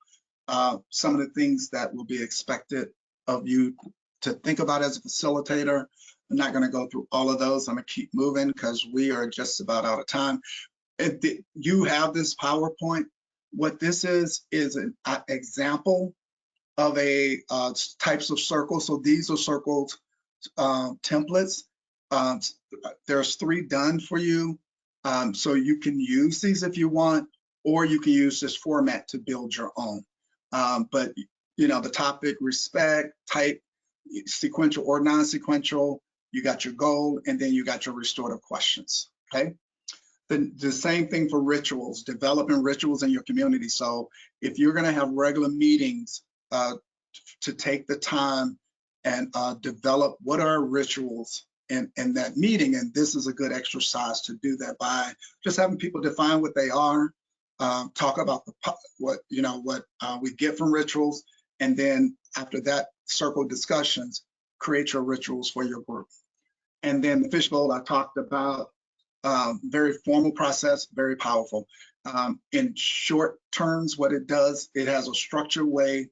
some of the things that will be expected of you to think about as a facilitator. I'm not going to go through all of those. I'm going to keep moving because we are just about out of time. You have this PowerPoint. What this is an example of a types of circles. So these are circles templates. There's 3 done for you. So you can use these if you want, or you can use this format to build your own. But the topic, respect, type, sequential or non-sequential, you got your goal, and then you got your restorative questions, okay? The same thing for rituals, developing rituals in your community. So if you're gonna have regular meetings, to take the time and develop what are rituals in that meeting, and this is a good exercise to do that by just having people define what they are, talk about what we get from rituals, and then after that circle discussions, create your rituals for your group. And then the fishbowl I talked about, very formal process, very powerful. In short terms, what it does, it has a structured way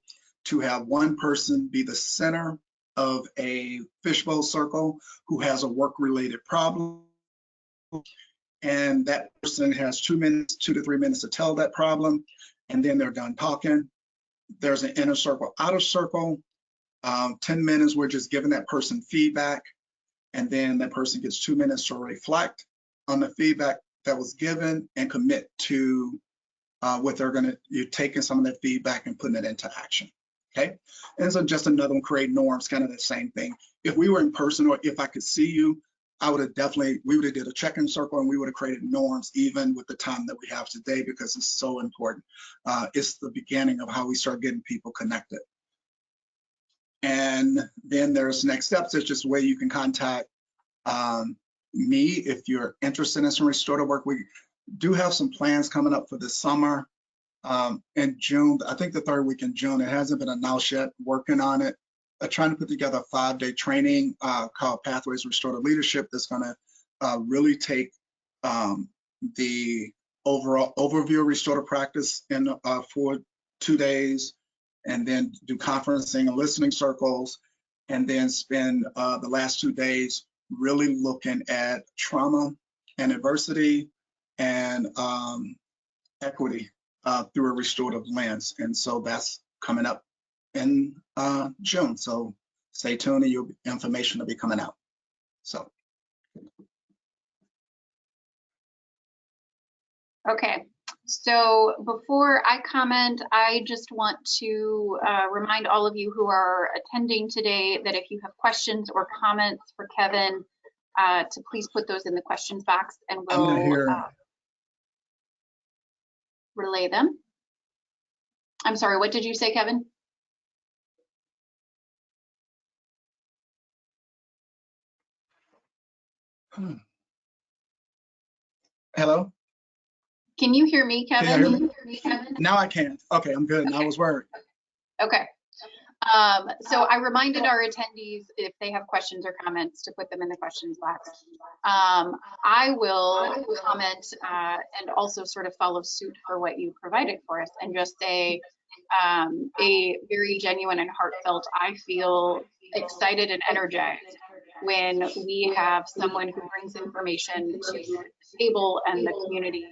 to have one person be the center of a fishbowl circle who has a work-related problem. And that person has 2 to 3 minutes to tell that problem, and then they're done talking. There's an inner circle, outer circle. 10 minutes, we're just giving that person feedback, and then that person gets 2 minutes to reflect on the feedback that was given and commit to what you're taking some of that feedback and putting it into action. Okay, and so just another one, create norms, kind of the same thing. If we were in person, or if I could see you, we would have did a check-in circle, and we would have created norms even with the time that we have today, because it's so important. It's the beginning of how we start getting people connected. And then there's next steps. There's just a way you can contact me if you're interested in some restorative work. We do have some plans coming up for this summer. In June, I think the 3rd week in June. It hasn't been announced yet. Working on it. Trying to put together a 5-day training called Pathways Restorative Leadership that's going to really take the overall overview of restorative practice for 2 days, and then do conferencing and listening circles, and then spend the last 2 days really looking at trauma and adversity and equity through a restorative lens. And so that's coming up in June. So stay tuned, and your information will be coming out. So. Okay, so before I comment, I just want to remind all of you who are attending today that if you have questions or comments for Kevin, to please put those in the questions box, and we'll relay them. I'm sorry, what did you say, Kevin? Hello? Can you hear me, Kevin? Can you hear me, Kevin? Now I can. Okay, I'm good. Okay. I was worried. Okay. So I reminded our attendees, if they have questions or comments, to put them in the questions box. I will comment and also sort of follow suit for what you provided for us, and just say a very genuine and heartfelt, I feel excited and energized when we have someone who brings information to the table and the community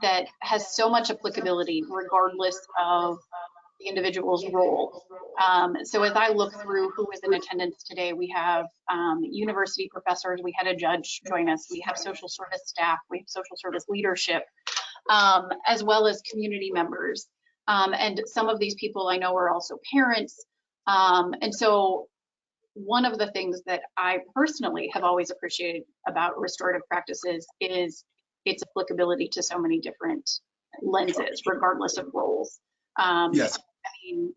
that has so much applicability regardless of the individual's role. So as I look through who is in attendance today, we have university professors, we had a judge join us, we have social service staff, we have social service leadership, as well as community members. And some of these people I know are also parents. And so one of the things that I personally have always appreciated about restorative practices is its applicability to so many different lenses, regardless of roles. Yes. I mean,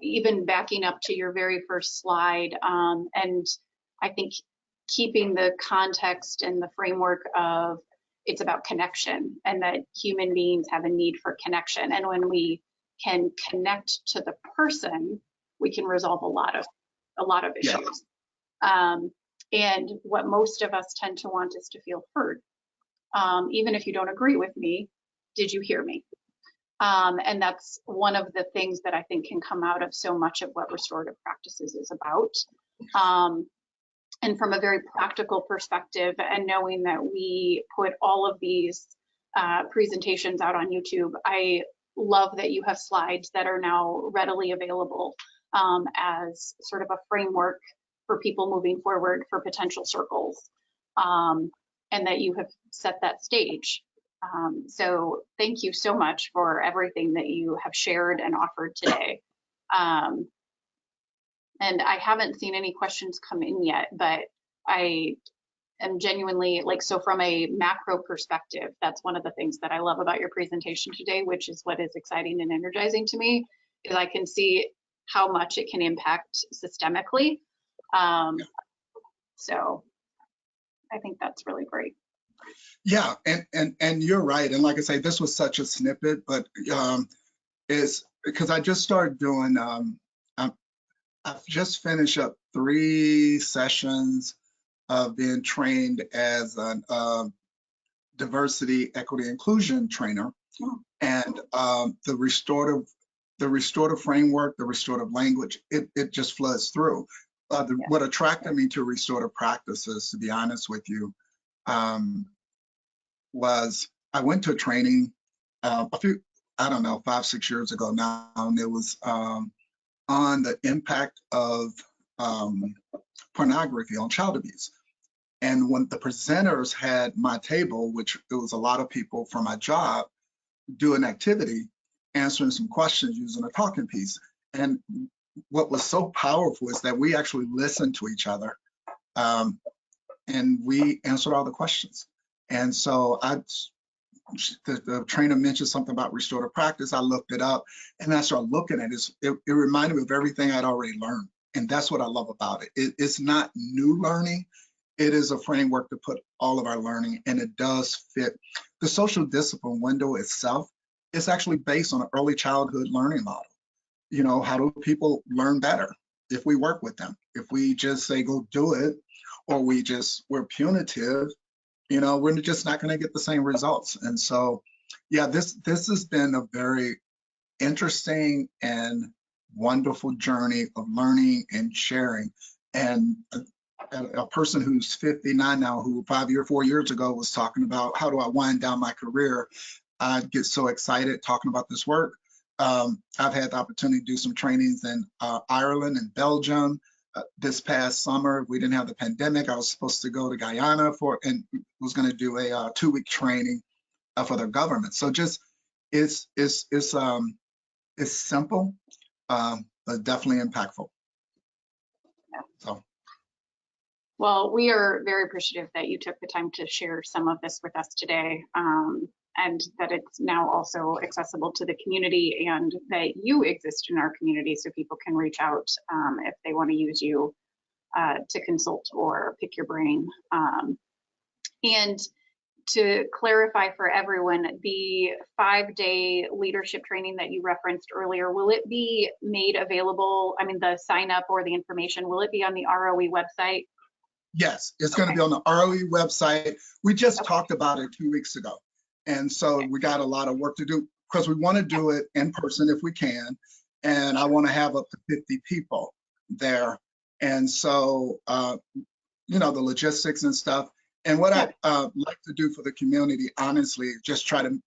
even backing up to your very first slide, and I think keeping the context and the framework of it's about connection, and that human beings have a need for connection. And when we can connect to the person, we can resolve a lot of issues. Yeah. And what most of us tend to want is to feel heard. Even if you don't agree with me, did you hear me? And that's one of the things that I think can come out of so much of what restorative practices is about. And from a very practical perspective, and knowing that we put all of these presentations out on YouTube, I love that you have slides that are now readily available as sort of a framework for people moving forward for potential circles, and that you have set that stage. So thank you so much for everything that you have shared and offered today. And I haven't seen any questions come in yet, but I am genuinely, like, so from a macro perspective, that's one of the things that I love about your presentation today, which is what is exciting and energizing to me, is I can see how much it can impact systemically. So I think that's really great. Yeah, and you're right. And like I say, this was such a snippet, but is because I just started doing, I've just finished up 3 sessions of being trained as a diversity, equity, inclusion trainer. Oh. And the restorative framework, the restorative language, it just floods through. What attracted me to restorative practices, to be honest with you, was I went to a training a few, I don't know, 5-6 years ago now, and it was on the impact of pornography on child abuse. And when the presenters had my table, which it was a lot of people from my job, do an activity, answering some questions using a talking piece. And what was so powerful is that we actually listened to each other, and we answered all the questions. And so the trainer mentioned something about restorative practice. I looked it up, and I started looking at it. It reminded me of everything I'd already learned. And that's what I love about it. It's not new learning. It is a framework to put all of our learning, and it does fit. The social discipline window itself is actually based on an early childhood learning model. You know, how do people learn better if we work with them? If we just say, go do it, or we're punitive, you know, we're just not going to get the same results. And so, yeah, this has been a very interesting and wonderful journey of learning and sharing. And a person who's 59 now, who 4 years ago was talking about how do I wind down my career, I get so excited talking about this work. I've had the opportunity to do some trainings in Ireland and Belgium. This past summer, we didn't have the pandemic. I was supposed to go to Guyana and was going to do a 2-week training for the government. So just it's simple, but definitely impactful. So. Well, we are very appreciative that you took the time to share some of this with us today, and that it's now also accessible to the community, and that you exist in our community so people can reach out if they want to use you to consult or pick your brain. And to clarify for everyone, the 5-day leadership training that you referenced earlier, will it be made available? I mean, the sign up or the information, will it be on the ROE website? Yes, it's going to be on the ROE website. We just talked about it 2 weeks ago. And so we got a lot of work to do because we want to do it in person if we can. And I want to have up to 50 people there. And so, you know, the logistics and stuff. And what I like to do for the community, honestly, just try to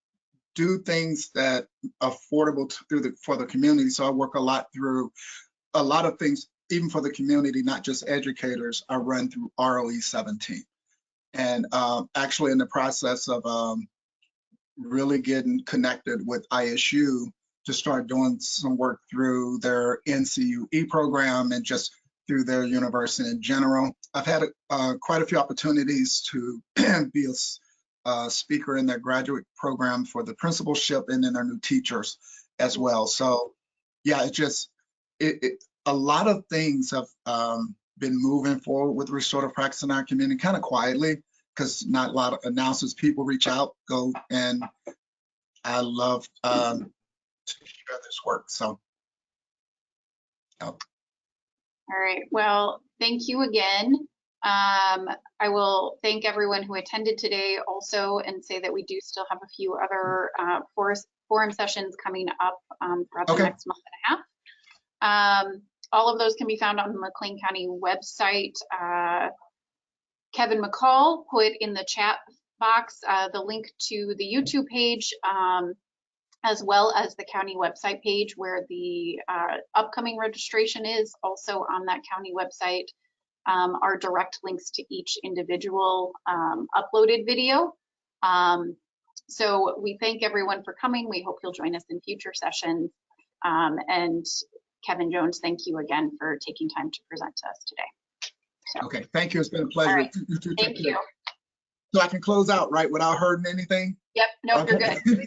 do things that are affordable for the community. So I work a lot through a lot of things, even for the community, not just educators, are run through ROE 17. And actually in the process of really getting connected with ISU to start doing some work through their NCUE program and just through their university in general. I've had quite a few opportunities to be a speaker in their graduate program for the principalship and then their new teachers as well. So yeah, a lot of things have been moving forward with restorative practice in our community, kind of quietly, because not a lot of announcers, people reach out, go, and I love to share this work. So. All right, well, thank you again. I will thank everyone who attended today also, and say that we do still have a few other forum sessions coming up throughout the next month and a half. All of those can be found on the McLean County website. Kevin McCall put in the chat box the link to the YouTube page, as well as the county website page where the upcoming registration is. Also on that county website are direct links to each individual uploaded video. So we thank everyone for coming. We hope you'll join us in future sessions. And Kevin Jones, thank you again for taking time to present to us today. So. Okay, thank you. It's been a pleasure. Right. Thank you. So I can close out, right, without hurting anything? Yep, no, you're good.